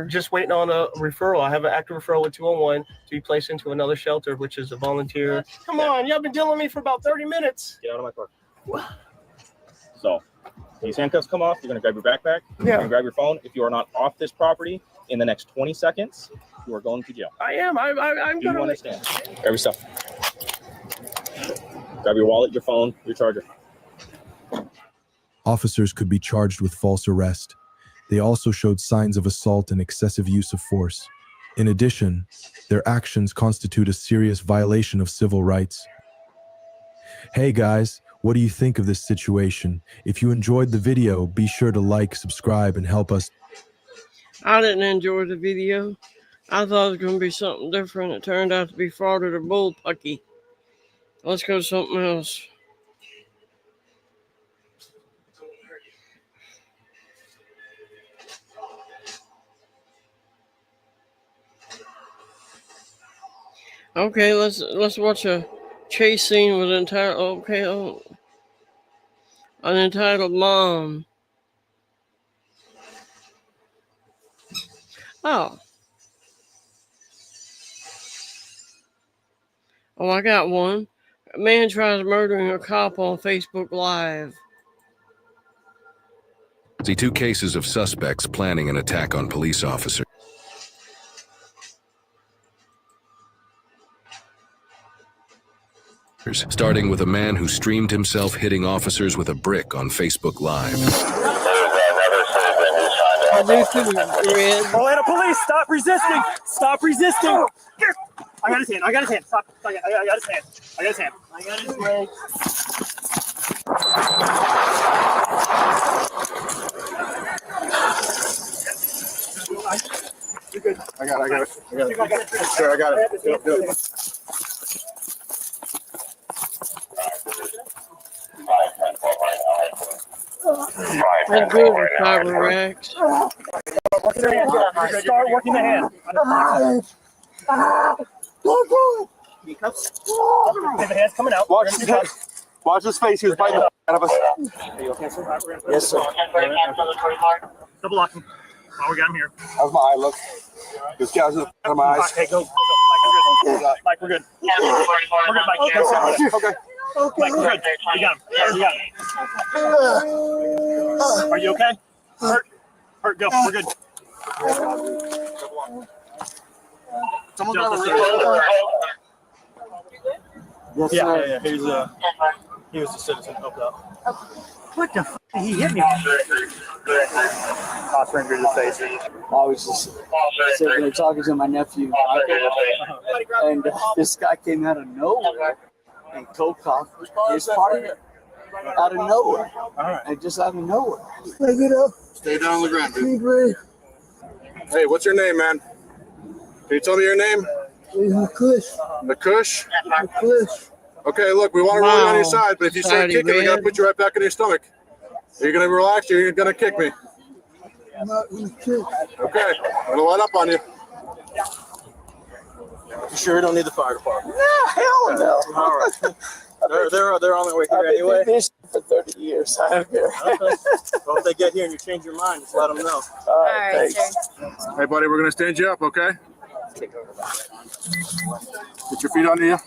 Just waiting on a referral. I have an active referral with 201 to be placed into another shelter, which is a volunteer. Come on, y'all been dealing with me for about 30 minutes. Get out of my car. So, these handcuffs come off. You're going to grab your backpack. You're going to grab your phone. If you are not off this property in the next 20 seconds, you are going to jail. I am. I'm Do going you to understand? Grab your stuff. Grab your wallet, your phone, your charger. Officers could be charged with false arrest. They also showed signs of assault and excessive use of force. In addition, their actions constitute a serious violation of civil rights. Hey guys, what do you think of this situation? If you enjoyed the video, be sure to like, subscribe, and help us. I didn't enjoy the video. I thought it was going to be something different. It turned out to be frauded or bullpucky. Let's go to something else. Okay, let's watch a chase scene with an entitled mom. Oh, I got one. A man tries murdering a cop on Facebook Live. See 2 cases of suspects planning an attack on police officers. Starting with a man who streamed himself hitting officers with a brick on Facebook Live. Atlanta police, stop resisting! Stop resisting! I got his hand. Stop. I got his hand. I got his leg. You're good. I got it. Sure, I got it. Do it. I'm good with Cyber Rex. Start working the hand. The hand's coming out. Watch his face. He was biting the out of us. Yes, sir. Double lock him. Oh, we got him here. How's my eye look? This guy's out of my eyes. Hey, go. Mike, we're good. We're good, Mike. Okay. Mike, we're good. You got him. Are you okay? Hurt, go. We're good. Someone got a Yes, yeah. He was a citizen. Helped out. What the f***? He hit me. Officer injured the face. I was just sitting there talking to my nephew, and this guy came out of nowhere and cold-cocked his partner out of nowhere. And just out of nowhere. Hey, get up. Stay down on the ground, dude. Hey, what's your name, man? Can you tell me your name? Nakush. Nakush? Nakush. Okay, look, we want to roll you on your side, but if you start kicking, we got to put you right back in your stomach. Are you going to relax or are you going to kick me? I'm not going to kick. Okay, I'm going to let up on you. You sure you don't need the fire department? No, hell no. All right. They're on their way here anyway. I've been fishing for 30 years. I don't care. Okay. Well, if they get here and you change your mind, just let them know. All right, thanks. Hey, buddy, we're going to stand you up, okay? Get your feet under you.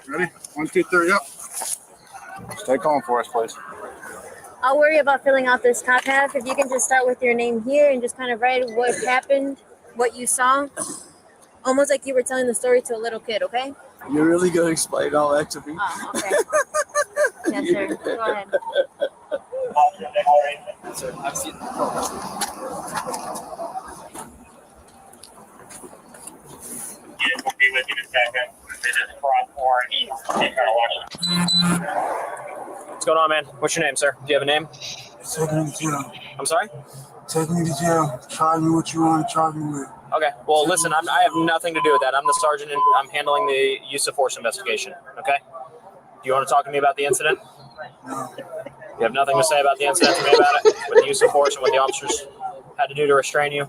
Ready? 1, 2, 3, up. Stay calm for us, please. I'll worry about filling out this top half. If you can just start with your name here and just kind of write what happened, what you saw, almost like you were telling the story to a little kid, okay? You're really going to explain all that to me? Oh, okay. Yes, sir. Go ahead. Sir, I've seen the We'll be with you in a second. This is Frog Orange. What's going on, man? What's your name, sir? Do you have a name? Take me to jail. I'm sorry? Take me to jail. Charge me what you want to charge me with. Okay. Well, listen, I have nothing to do with that. I'm the sergeant, and I'm handling the use of force investigation. Okay? Do you want to talk to me about the incident? No. You have nothing to say about the incident to me about it? With the use of force and what the officers had to do to restrain you?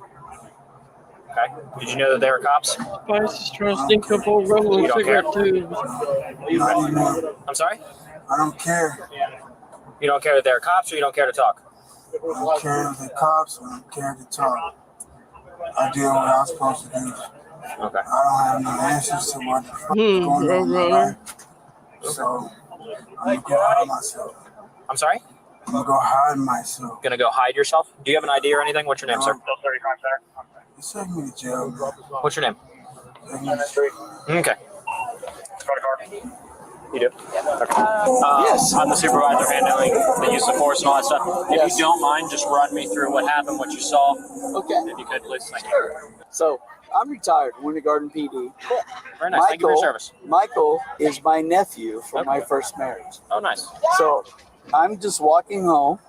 Okay. Did you know that they were cops? Spice is trying to stink up old rolling cigarette tubes. I'm sorry? I don't care. You don't care that they're cops, or you don't care to talk? I don't care if they're cops or I don't care to talk. I did what I was supposed to do. Okay. I don't have no answers to what the fuck is going on in my life. So I'm going to go hide myself. I'm sorry? I'm going to go hide myself. Gonna go hide yourself? Do you have an ID or anything? What's your name, sir? Just take me to jail, bro. What's your name? Take me to jail. Okay. You do? Okay. Yes. I'm the supervisor handling the use of force and all that stuff. If you don't mind, just run me through what happened, what you saw. Okay. If you could, please. Thank you. So I'm retired, Winter Garden PD. Very nice. Thank you for your service. Michael is my nephew from my first marriage. Oh, nice. So I'm just walking home,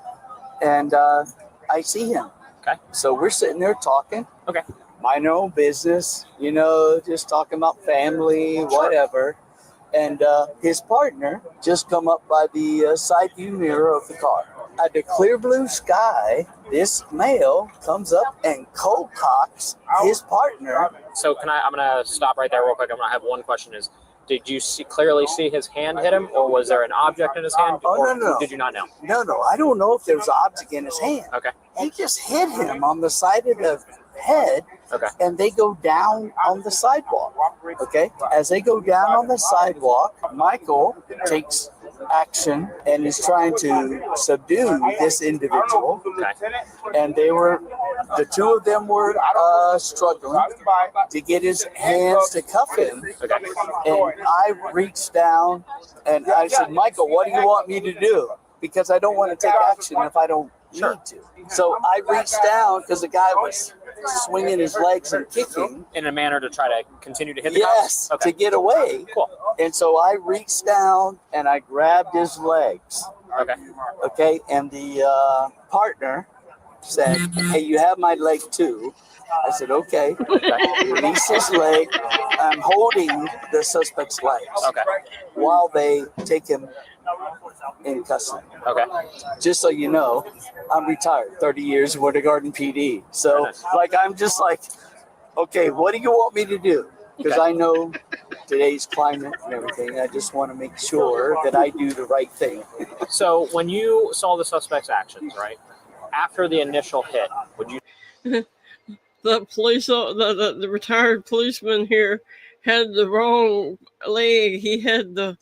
and I see him. Okay. So we're sitting there talking. Okay. Mind our own business, just talking about family, whatever. And his partner just come up by the side view mirror of the car. At the clear blue sky, this male comes up and cold cocks his partner. So I'm going to stop right there real quick. I'm going to have one question is, did you clearly see his hand hit him, or was there an object in his hand? Oh, no. Did you not know? No. I don't know if there was an object in his hand. Okay. He just hit him on the side of the head. Okay. And they go down on the sidewalk. Okay. As they go down on the sidewalk, Michael takes action and is trying to subdue this individual. Okay. And the two of them were struggling to get his hands to cuff him. Okay. And I reached down and I said, Michael, what do you want me to do? Because I don't want to take action if I don't need to. So I reached down because the guy was swinging his legs and kicking. In a manner to try to continue to hit the Yes, cops? Okay. to get away. Cool. And so I reached down and I grabbed his legs. Okay. Okay, and the partner said, hey, you have my leg too. I said, okay. Release his leg. I'm holding the suspect's legs. Okay. While they take him in custody. Okay. Just so you know, I'm retired, 30 years Winter Garden PD. So, I'm just like, okay, what do you want me to do? Because I know today's climate and everything. I just want to make sure that I do the right thing. So, when you saw the suspect's actions, right, after the initial hit, would you... The retired policeman here had the wrong leg. He had the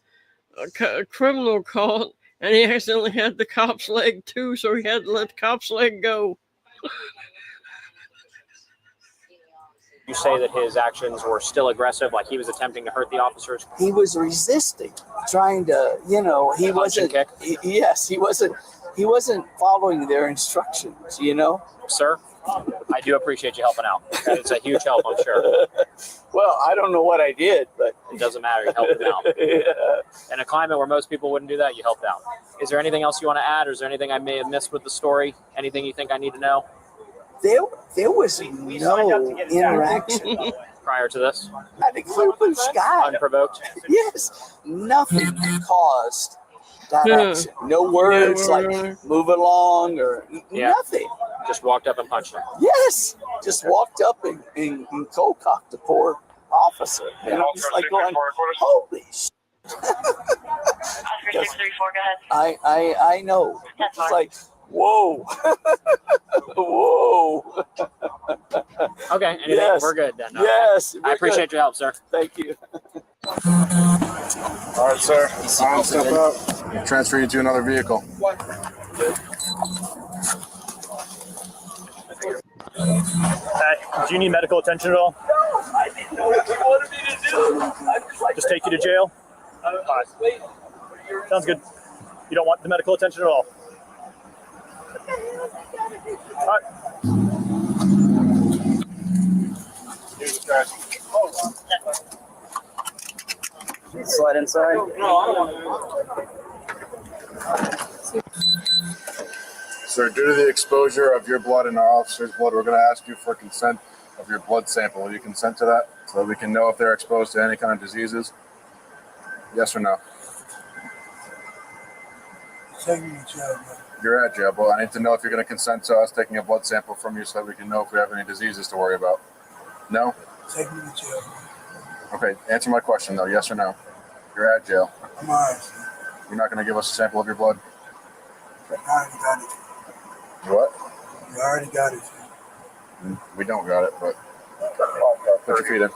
criminal caught, and he accidentally had the cop's leg too, so he had to let the cop's leg go. You say that his actions were still aggressive, like he was attempting to hurt the officers? He was resisting, trying to, he wasn't. He wasn't following their instructions, Sir, I do appreciate you helping out. It's a huge help, I'm sure. Well, I don't know what I did, but it doesn't matter. You helped him out. Yeah. In a climate where most people wouldn't do that, you helped out. Is there anything else you want to add, or is there anything I may have missed with the story? Anything you think I need to know? There was no interaction prior to this. At the clear blue sky, unprovoked. Yes, nothing caused that action. No words like "move along" or nothing. Just walked up and punched him. Yes, just walked up and cold cocked the poor officer. And I'm just like going, "Holy shit!" I know. It's like, whoa, whoa. Okay, anything? Yes. We're good then. Okay. Yes, I appreciate your help, sir. Thank you. All right, sir. Step up. Transfer you to another vehicle. Do you need medical attention at all? No, I didn't know what you wanted me to do. Just take you to jail? Wait. Sounds good. You don't want the medical attention at all? All right. Slide inside. Sir, due to the exposure of your blood and our officer's blood, we're going to ask you for consent of your blood sample. Will you consent to that so that we can know if they're exposed to any kind of diseases? Yes or no? Take me to jail, man. You're at jail, but I need to know if you're going to consent to us taking a blood sample from you so that we can know if we have any diseases to worry about. No? Take me to jail, man. Okay, answer my question though, yes or no? You're at jail. I'm alright. You're not going to give us a sample of your blood? I already got it. What? You already got it. We don't got it, but put your feet in.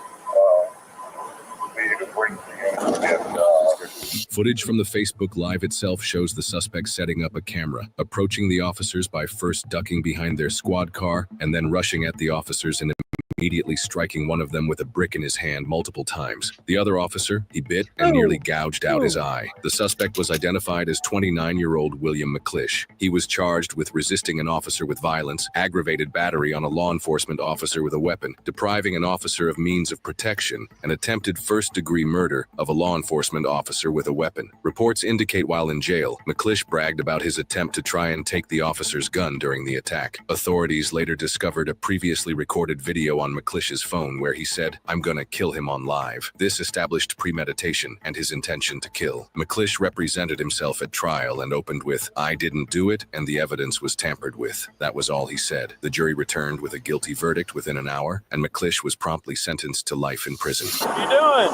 Footage from the Facebook Live itself shows the suspect setting up a camera, approaching the officers by first ducking behind their squad car and then rushing at the officers and immediately striking one of them with a brick in his hand multiple times. The other officer, he bit and nearly gouged out his eye. The suspect was identified as 29-year-old William McClish. He was charged with resisting an officer with violence, aggravated battery on a law enforcement officer with a weapon, depriving an officer of means of protection, and attempted first-degree murder of a law enforcement officer with a weapon. Reports indicate while in jail, McClish bragged about his attempt to try and take the officer's gun during the attack. Authorities later discovered a previously recorded video on McClish's phone where he said, "I'm gonna kill him on live." This established premeditation and his intention to kill. McClish represented himself at trial and opened with, "I didn't do it, and the evidence was tampered with." That was all he said. The jury returned with a guilty verdict within an hour, and McClish was promptly sentenced to life in prison. What are you doing?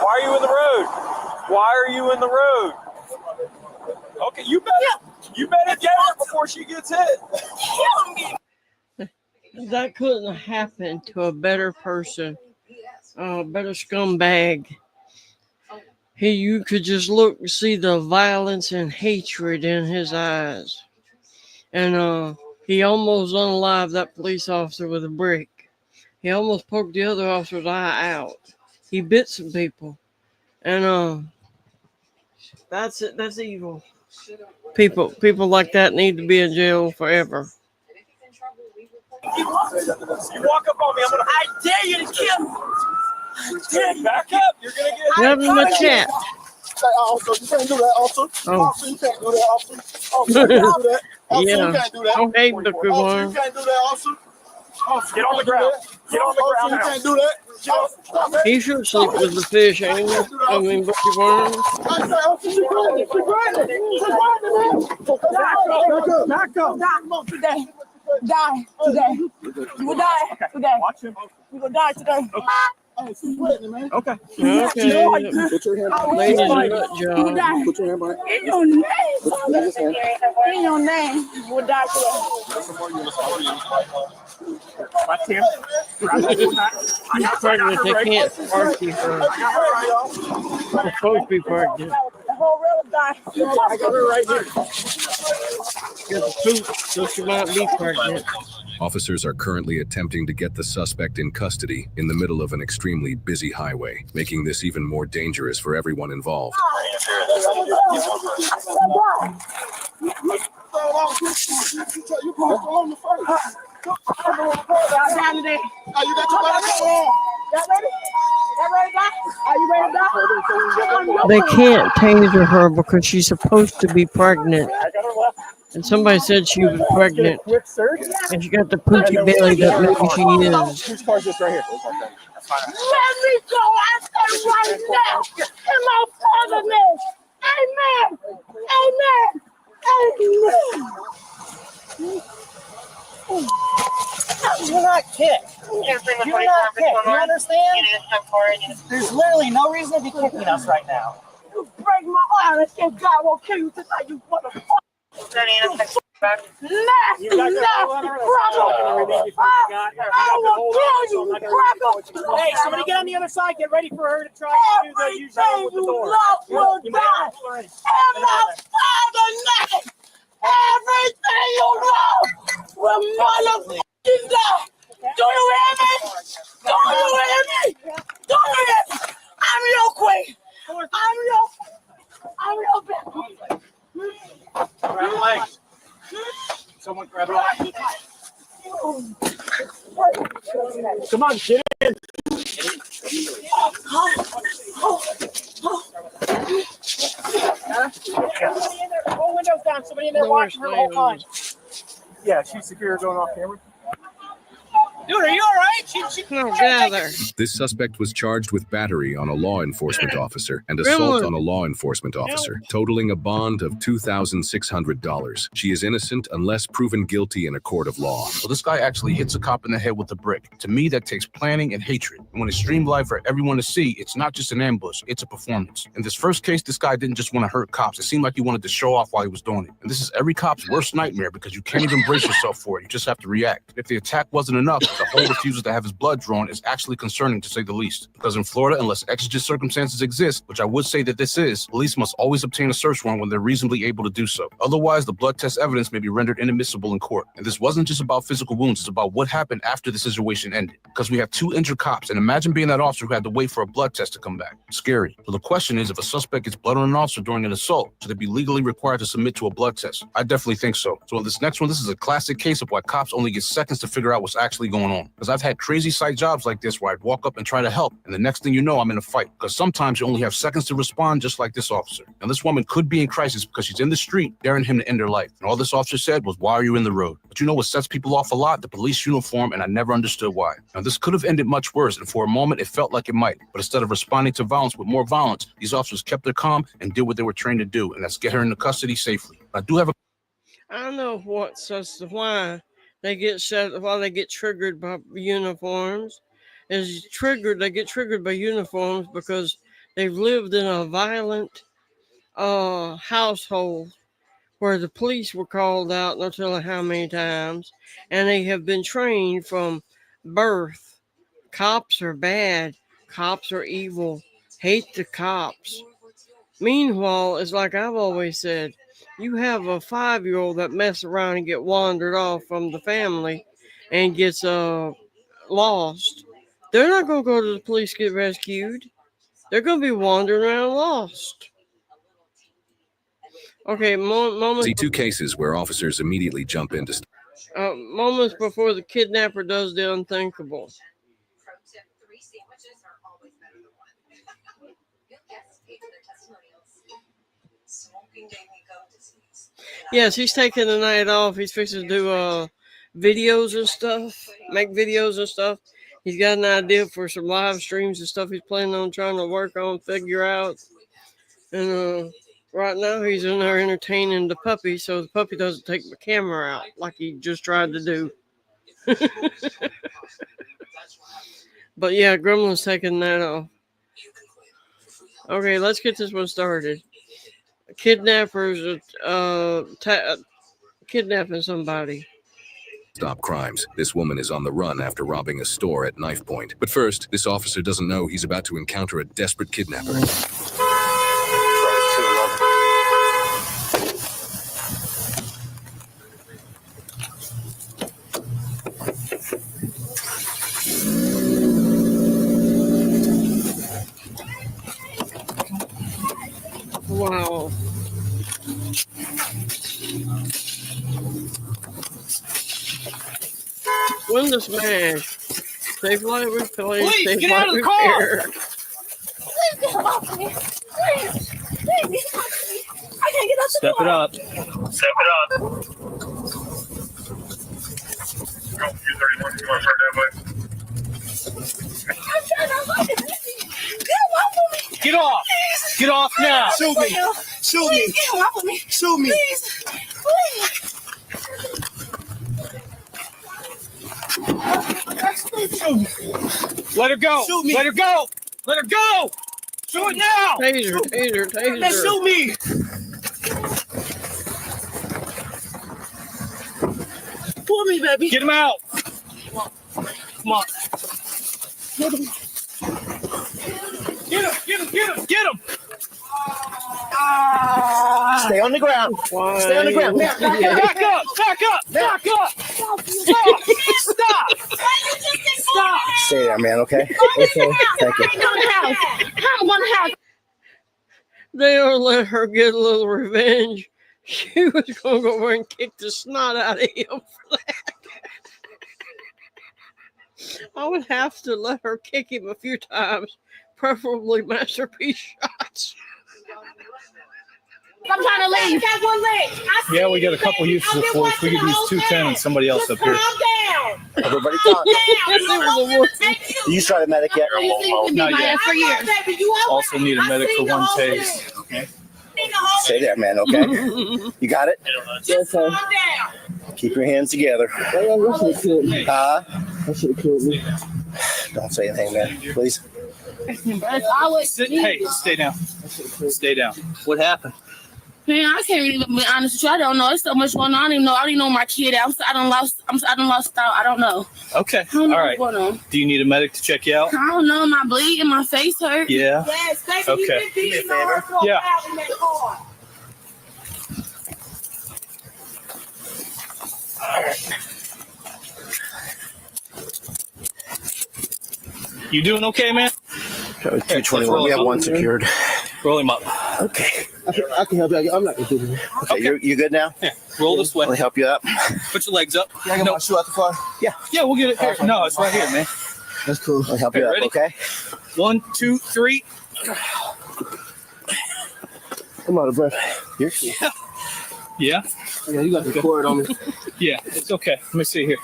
Why are you in the road? Why are you in the road? Okay, you better get her before she gets hit. That couldn't have happened to a better person, a better scumbag. You could just see the violence and hatred in his eyes. And he almost unalived that police officer with a brick. He almost poked the other officer's eye out. He bit some people. And that's it. That's evil. People like that need to be in jail forever. You walk up on me, I'm gonna. I dare you to kill me. I dare you. Back up. You're gonna get. Have him a chat. Also, you can't do that, also. Oh. Also, you can't do that, also. Also, you can't do that. Also, Yeah. you can't do that. Okay, Dr. Also, Warren. you can't do that, also. Also, Get on the ground. Get on the also, ground you now. can't do that. Also, He should sleep with the fish, ain't he? I mean, Bucky Barnes. Back up. Today. Die today. You will die today. Watch him. You will die today. Hey, she's pregnant, man. Okay. Put your hand behind it. Ladies and You will die. Put your hand behind it. In your name. His hand. In your name. You will die today. Watch him. She's pregnant. They can't park you for her. They're supposed to be parked here. The whole road will die. I got her right here. She got the poop, so she might be pregnant. Officers are currently attempting to get the suspect in custody in the middle of an extremely busy highway, making this even more dangerous for everyone involved. They can't taser her because she's supposed to be pregnant. And somebody said she was pregnant. And she got the poochy belly that maybe she is. Whose car is this right here? Let me go out there right now in my father's name. Amen. Amen. Amen. You're not kicked. You're not kicked. You understand? There's literally no reason to be kicking us right now. You break my arm and say God will kill you tonight, you motherfucker. Nasty, nasty problem. I will kill you, cracker. Hey, somebody get on the other side. Get ready for her to try to do the usual Everything with the you door. love will die. In my father's name. Everything Someone grab it. Come on, get in. Roll windows down. Somebody in there watching her the whole time. Yeah, she's secure going off camera. Dude, are you all right? No, get out of there. This suspect was charged with battery on a law enforcement officer and assault on a law enforcement officer, totaling a bond of $2,600. She is innocent unless proven guilty in a court of law. So this guy actually hits a cop in the head with a brick. To me, that takes planning and hatred. And when it's streamed live for everyone to see, it's not just an ambush, it's a performance. In this first case, this guy didn't just want to hurt cops. It seemed like he wanted to show off while he was doing it. And this is every cop's worst nightmare because you can't even brace yourself for it. You just have to react. If the attack wasn't enough, the whole refusal to have his blood drawn is actually concerning, to say the least. Because in Florida, unless exigent circumstances exist, which I would say that this is, police must always obtain a search warrant when they're reasonably able to do so. Otherwise, the blood test evidence may be rendered inadmissible in court. And this wasn't just about physical wounds, it's about what happened after the situation ended. Because we have 2 injured cops, and imagine being that officer who had to wait for a blood test to come back. Scary. So the question is, if a suspect gets blood on an officer during an assault, should they be legally required to submit to a blood test? I definitely think so. So in this next one, this is a classic case of why cops only get seconds to figure out what's actually going on. Because I've had crazy side jobs like this where I'd walk up and try to help, and the next thing you know, I'm in a fight. Because sometimes you only have seconds to respond, just like this officer. Now this woman could be in crisis because she's in the street daring him to end her life. And all this officer said was, "Why are you in the road?" But you know what sets people off a lot? The police uniform, and I never understood why. Now this could have ended much worse, and for a moment it felt like it might. But instead of responding to violence with more violence, these officers kept their calm and did what they were trained to do, and that's get her into custody safely. I do have a I know what says why they get triggered by uniforms. They get triggered by uniforms because they've lived in a violent household where the police were called out, no telling how many times, and they have been trained from birth. Cops are bad. Cops are evil. Hate the cops. Meanwhile, it's like I've always said, you have a 5-year-old that mess around and get wandered off from the family and gets lost. They're not going to go to the police to get rescued. They're going to be wandering around lost. Okay, moments. See 2 cases where officers immediately jump in to moments before the kidnapper does the unthinkable. Yes, he's taking the night off. He's fixing to do videos and stuff, make videos and stuff. He's got an idea for some live streams and stuff he's planning on trying to work on, figure out. And right now he's in there entertaining the puppy so the puppy doesn't take the camera out like he just tried to do. But yeah, Gremlin's taking that off. Okay, let's get this one started. Kidnappers kidnapping somebody. stop crimes. This woman is on the run after robbing a store at knife point. But first, this officer doesn't know he's about to encounter a desperate kidnapper. Wow. Window smash. Safe light replay. Please, get out of the car! Please get off me. Please. Please get off me. I can't get out the Step door. it up. Step it up. Go, U31, you want to start that way? I'm trying to look at this. Get off of me. Get off. Please. Get off now. Shoot me. Shoot Please me. get off of me. Shoot me. Please. Please. Let her go. Shoot me. Let her go. Let her go. Shoot it now. Taser, taser, taser. Now shoot me. Pull me, baby. Get him out. Come on. Get him. Get him. Get him. Get him. Get him. Stay on the ground. Stay on the ground. Back up. Back up. Back up. Stop. Stop. Stop. Stay there, man, okay? Okay. Thank you. I want a house. They are let her get a little revenge. She was going to go over and kick the snot out of him for that. I would have to let her kick him a few times, preferably masterpiece shots. I'm trying to leave. Got one leg. Yeah, we got a couple uses of force. We could use 210 and somebody else up here. Everybody talk. You started medic yet? Not yet. For years. Also need a medic for one tase. Okay. Stay there, man, okay? You got it? Yes, sir. Keep your hands together. That should have killed me. That should have killed me. Don't say anything, man, please. Hey, stay down. Stay down. What happened? Man, I can't even be honest with you. I don't know. There's so much going on. I don't even know. I don't even know my kid. I done lost out. I don't know. Okay. I don't know All right. what's going on. Do you need a medic to check you out? I don't know. My bleeding, my face hurt. Yeah. Yes, baby. Okay. You've been beating on her for a Yeah. while in that car. You doing okay, man? 221. We have one secured. Roll him up. Okay. I can help you. I'm not going to do it. Okay, you good now? Yeah. Roll this way. Let me help you up. Put your legs up. Can I get my shoe out the car? Yeah. Yeah, we'll get it here. No, it's right here, man. That's cool. Let me help you up, ready? okay? 1, 2, 3. I'm out of breath. You're Yeah. Yeah, you got the cord on me. Yeah, it's okay. Let me see here.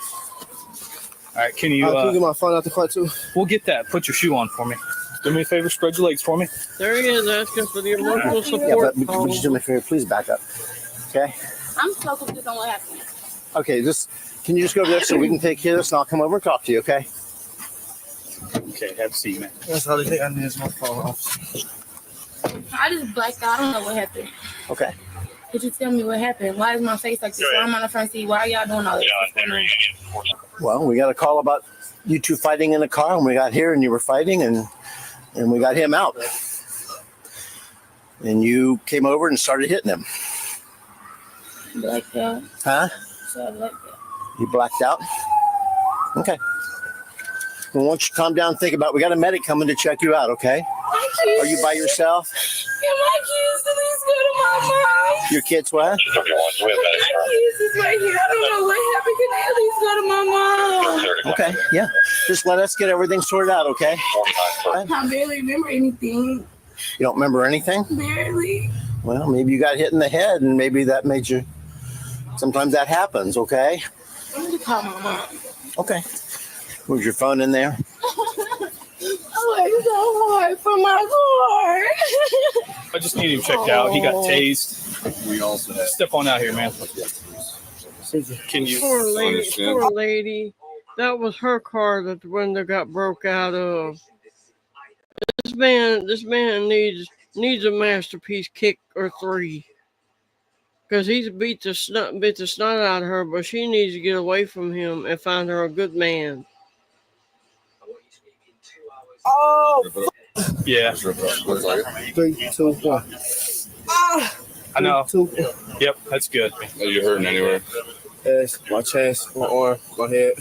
All right, can you? Can you get my phone out the car too? We'll get that. Put your shoe on for me. Do me a favor. Spread your legs for me. There he is asking for the emotional Yeah, support. but would you do me a favor? Please back up. Okay? I'm so confused on what happened. Okay, can you just go over there so we can take care of this and I'll come over and talk to you, okay? Okay, have a seat, man. That's all the thing I need is my phone. I just blacked out. I don't know what happened. Okay. Could you tell me what happened? Why is my face like this? Why am I on the front seat? Why are y'all doing all this? Well, we got a call about you two fighting in the car, and we got here and you were fighting, and we got him out. And you came over and started hitting him. Blacked out. Huh? So I blacked out. You blacked out? Okay. Well, once you calm down and think about it, we got a medic coming to check you out, okay? Are you by yourself? Yeah, my kids at least go to my mom. Your kids what? My kids is right here. I don't know what happened. Can they at least go to my mom? Okay, yeah. Just let us get everything sorted out, okay? I barely remember anything. You don't remember anything? Barely. Well, maybe you got hit in the head, and maybe that made you... Sometimes that happens, okay? I'm going to call my mom. Okay. Was your phone in there? Oh, it's so hard for my car. I just need him checked out. He got tased. We also step on out here, man. Can you? Poor lady. That was her car that the window got broke out of. This man needs a masterpiece kick or 3. Because he's bit the snot out of her, but she needs to get away from him and find her a good man. Oh, Yeah. 3, 2, 1. I know. 2, 1. Yep, that's good. Are you hurting anywhere? Yes, my chest, my arm, my head,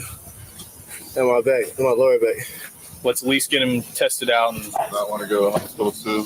and my back, and my lower back. Let's at least get him tested out. And I want to go to hospital too.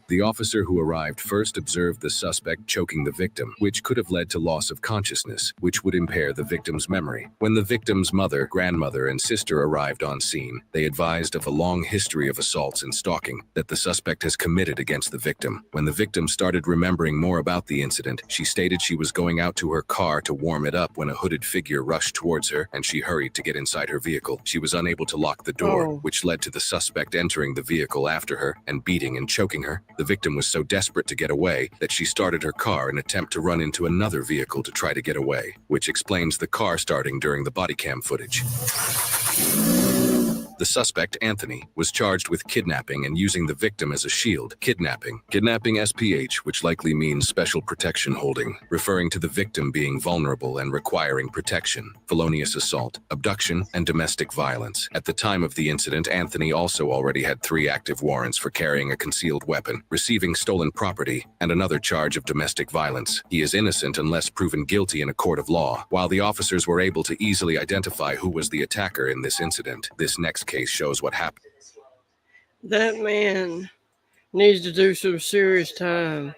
The officer who arrived first observed the suspect choking the victim, which could have led to loss of consciousness, which would impair the victim's memory. When the victim's mother, grandmother, and sister arrived on scene, they advised of a long history of assaults and stalking that the suspect has committed against the victim. When the victim started remembering more about the incident, she stated she was going out to her car to warm it up when a hooded figure rushed towards her, and she hurried to get inside her vehicle. She was unable to lock the door, which led to the suspect entering the vehicle after her and beating and choking her. The victim was so desperate to get away that she started her car in an attempt to run into another vehicle to try to get away, which explains the car starting during the body cam footage. The suspect, Anthony, was charged with kidnapping and using the victim as a shield. Kidnapping SPH, which likely means special protection holding, referring to the victim being vulnerable and requiring protection. Felonious assault, abduction, and domestic violence. At the time of the incident, Anthony also already had 3 active warrants for carrying a concealed weapon, receiving stolen property, and another charge of domestic violence. He is innocent unless proven guilty in a court of law. While the officers were able to easily identify who was the attacker in this incident, this next case shows what happened. That man needs to do some serious time.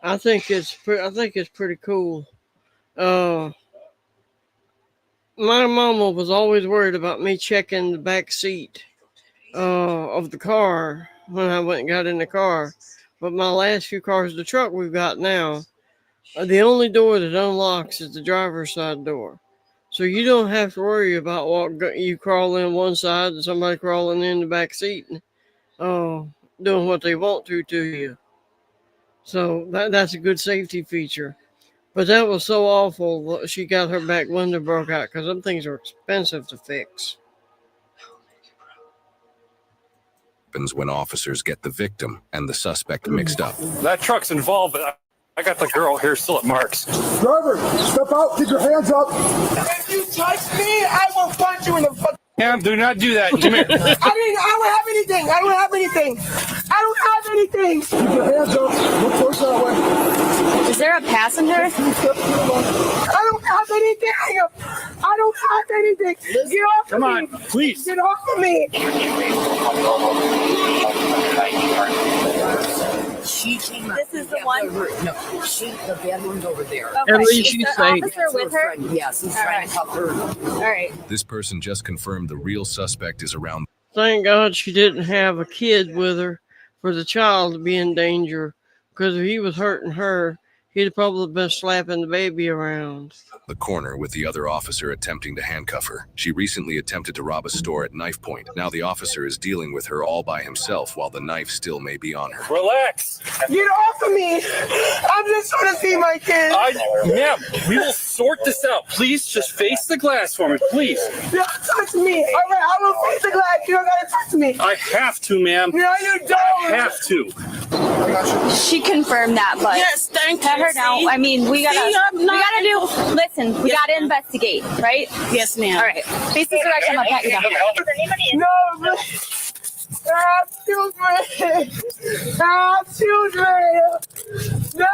I think it's pretty cool. My mama was always worried about me checking the back seat of the car when I went and got in the car. But my last few cars, the truck we've got now, the only door that unlocks is the driver's side door. So you don't have to worry about you crawl in one side and somebody crawling in the back seat doing what they want to you. So that's a good safety feature. But that was so awful. She got her back window broke out because them things are expensive to fix. When officers get the victim and the suspect mixed up. That truck's involved, but I got the girl here still at Mark's. Driver, step out, keep your hands up. If you touch me, I will punch you in the fucking. Cam, do not do that. Come here. I don't have anything. I don't have anything. Keep your hands up. Look towards that way. Is there a passenger? I don't have anything. Get off Come of on, me. please. Get off of me. She came up. This is the one? No, the bad one's over there. Okay. At least she's Is the safe. officer with her? Yes, he's trying to help her. All right. This person just confirmed the real suspect is around. Thank God she didn't have a kid with her for the child to be in danger, because if he was hurting her, he'd probably been slapping the baby around. The corner with the other officer attempting to handcuff her. She recently attempted to rob a store at knife point. Now the officer is dealing with her all by himself while the knife still may be on her. Relax. Get off of me. I'm just trying to see my kid. Ma'am, we will sort this out. Please just face the glass for me, please. Don't touch me. All right, I will face the glass. You don't gotta touch me. I have to, ma'am. No, you don't. I have to. She confirmed that, but Yes, thank let you. her know. I mean, we gotta investigate, right? Yes, ma'am. All right. Face this direction. I'll pat you down. No, children. No.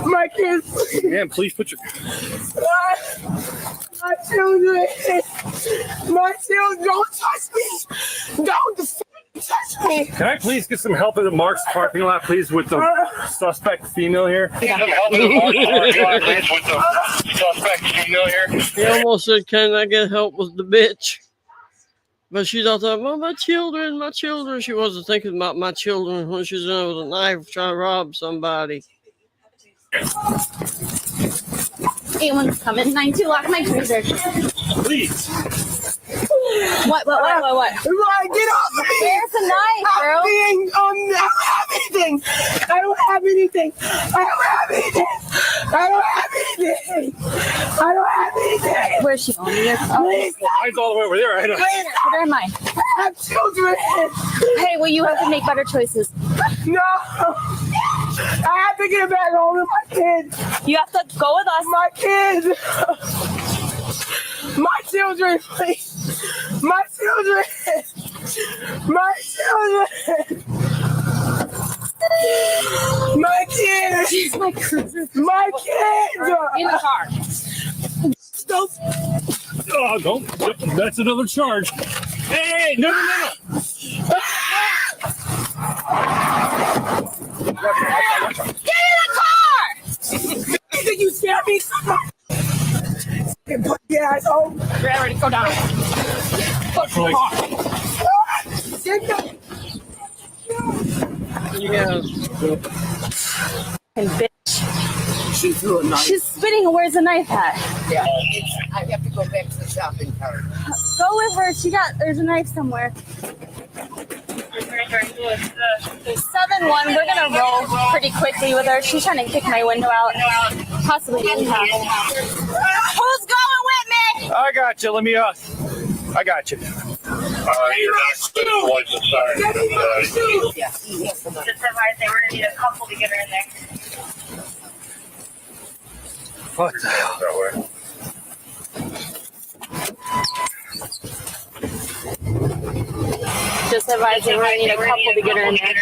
My kids. Ma'am, please put your. My children. Don't touch me. Don't touch me. Can I please get some help at the Mark's parking lot, please, with the suspect female here? He almost said, "Can I get help with the bitch?" But she thought, "Well, my children." She wasn't thinking about my children when she was in there with a knife trying to rob somebody. 8-1's coming. 9-2, lock my cruiser. Please. What? Get off of me. There's a knife, bro. I don't have anything. Where's she going? Mine's all the way over there. Put her in mine. I have children. Hey, well, you have to make better choices. No. I have to get back home to my kids. You have to go with us. My kids. My children, please. My children. My children. My kids. Jeez, my cruiser. My kids. In the car. Stop. Oh, don't. That's another charge. Hey, no. Get in the car! Did you scare me? Put your ass home. Ready, go down. Yes. And bitch. She threw a knife. She's spitting. Where's the knife at? Yeah, I have to go back to the shopping cart. Go with her. There's a knife somewhere. 7-1. We're gonna roll pretty quickly with her. She's trying to kick my window out. Possibly impact. Who's going with me? I got you. Let me. I got you. You're not license sorry. Yeah, he has the knife. Just advise they were gonna need a couple to get her in there. What the hell? That way. Just advise they were gonna need a couple to get her in there.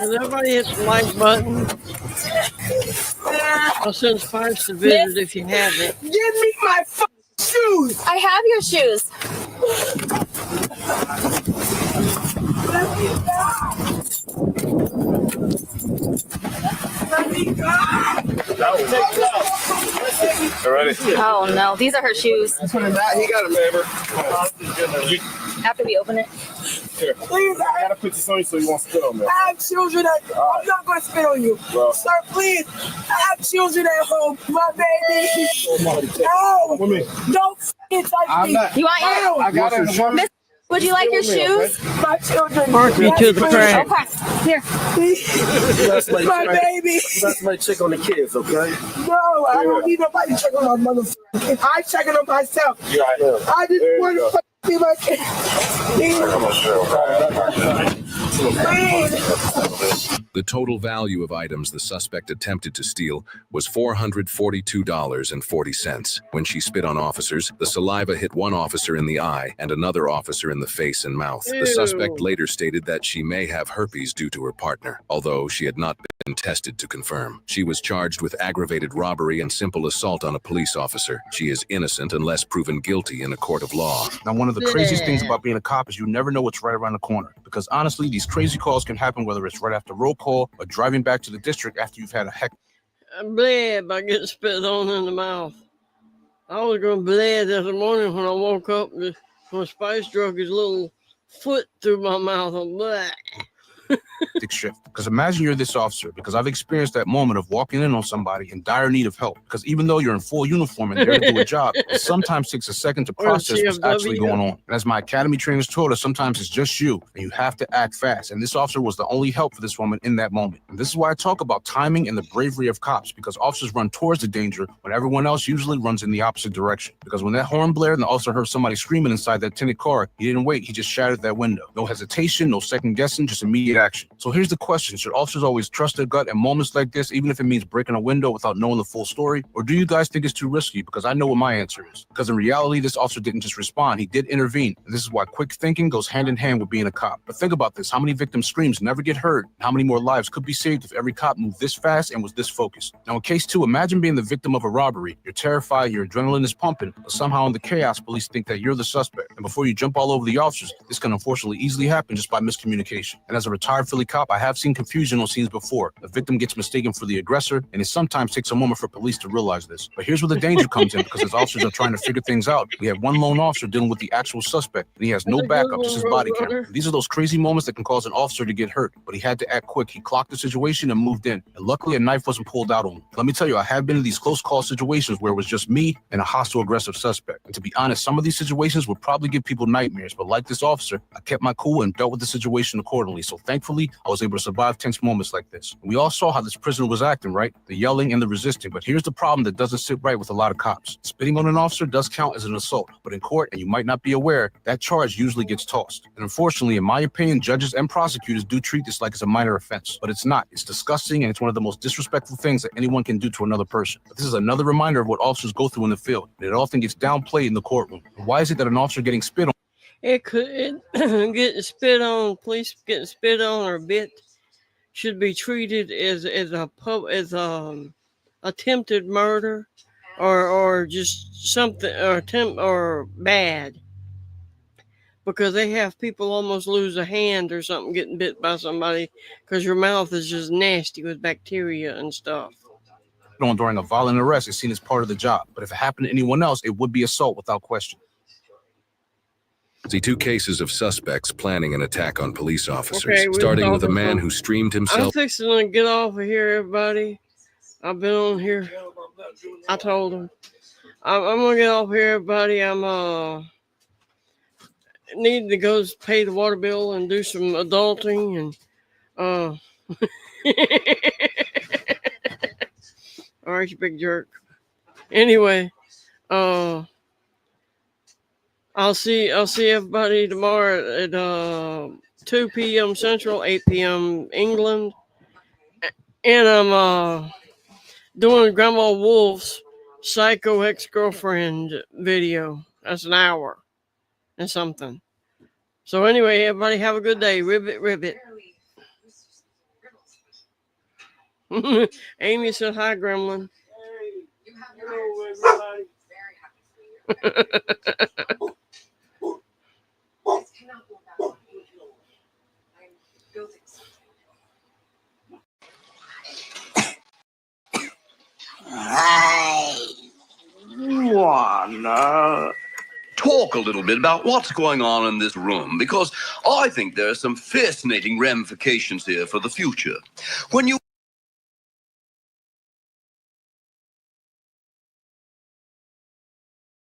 Does everybody hit the like button? I'll send Spice to visit if you have it. Give me my shoes. I have your shoes. Let me go. Ready? Oh no, these are her shoes. He got it, neighbor. After we open it. Here. Please, I gotta put this on you so you won't spit on me. I have children I'm not going to spit on you. Well. Sir, please. I have children at home. My baby. No. Don't f***ing touch me. You want your? I got it. Miss, would you like your shoes? My children. Park me to the track. Okay, here. My baby. That's my check on the kids, okay? No, I don't need nobody to check on my motherfucker. I'm checking on myself. Yeah, I know. I just want to see my kid. The total value of items the suspect attempted to steal was $442.40. When she spit on officers, the saliva hit one officer in the eye and another officer in the face and mouth. The suspect later stated that she may have herpes due to her partner, although she had not been tested to confirm. She was charged with aggravated robbery and simple assault on a police officer. She is innocent unless proven guilty in a court of law. Now, one of the craziest things about being a cop is you never know what's right around the corner. Because honestly, these crazy calls can happen whether it's right after roll call or driving back to the district after you've had a heck. I'm bled by getting spit on in the mouth. I was going to bled this morning when I woke up. When Spice drug his little foot through my mouth. I'm bleh. Shift. Because imagine you're this officer, because I've experienced that moment of walking in on somebody in dire need of help. Because even though you're in full uniform and there to do a job, it sometimes takes a second to process what's actually going on. And as my academy trainers told us, sometimes it's just you and you have to act fast. And this officer was the only help for this woman in that moment. And this is why I talk about timing and the bravery of cops, because officers run towards the danger when everyone else usually runs in the opposite direction. Because when that horn blared and the officer heard somebody screaming inside that tinted car, he didn't wait. He just shattered that window. No hesitation, no second guessing, just immediate action. So here's the question. Should officers always trust their gut in moments like this, even if it means breaking a window without knowing the full story? Or do you guys think it's too risky? Because I know what my answer is. Because in reality, this officer didn't just respond. He did intervene. And this is why quick thinking goes hand in hand with being a cop. But think about this. How many victim screams never get heard? How many more lives could be saved if every cop moved this fast and was this focused? Now, in case two, imagine being the victim of a robbery. You're terrified, your adrenaline is pumping, but somehow in the chaos, police think that you're the suspect. And before you jump all over the officers, this can unfortunately easily happen just by miscommunication. And as a retired Philly cop, I have seen confusion on scenes before. The victim gets mistaken for the aggressor, and it sometimes takes a moment for police to realize this. But here's where the danger comes in, because as officers are trying to figure things out, we have one lone officer dealing with the actual suspect, and he has no backup, just his body camera. These are those crazy moments that can cause an officer to get hurt, but he had to act quick. He clocked the situation and moved in, and luckily a knife wasn't pulled out on him. Let me tell you, I have been in these close call situations where it was just me and a hostile aggressive suspect. And to be honest, some of these situations would probably give people nightmares, but like this officer, I kept my cool and dealt with the situation accordingly. So thankfully, I was able to survive tense moments like this. We all saw how this prisoner was acting, right? The yelling and the resisting. But here's the problem that doesn't sit right with a lot of cops. Spitting on an officer does count as an assault, but in court, and you might not be aware, that charge usually gets tossed. And unfortunately, in my opinion, judges and prosecutors do treat this like it's a minor offense, but it's not. It's disgusting, and it's one of the most disrespectful things that anyone can do to another person. But this is another reminder of what officers go through in the field, and it often gets downplayed in the courtroom. Why is it that an officer getting spit on? Getting spit on, police getting spit on or bit should be treated as attempted murder or just something or bad, because they have people almost lose a hand or something getting bit by somebody because your mouth is just nasty with bacteria and stuff. During a violent arrest is seen as part of the job, but if it happened to anyone else, it would be assault without question. See two cases of suspects planning an attack on police officers, starting with a man who streamed himself. I'm fixing to get off of here, everybody. I've been on here. I told him. I'm going to get off here, everybody. Need to go pay the water bill and do some adulting. And all right, you big jerk. Anyway, I'll see everybody tomorrow at 2 p.m. Central, 8 p.m. England. And I'm doing Grandma Wolf's Psycho Ex-Girlfriend video. That's an hour and something. So anyway, everybody have a good day. Ribbit, ribbit. Amy said hi, Gremlin. Wanna talk a little bit about what's going on in this room, because I think there are some fascinating ramifications here for the future. When you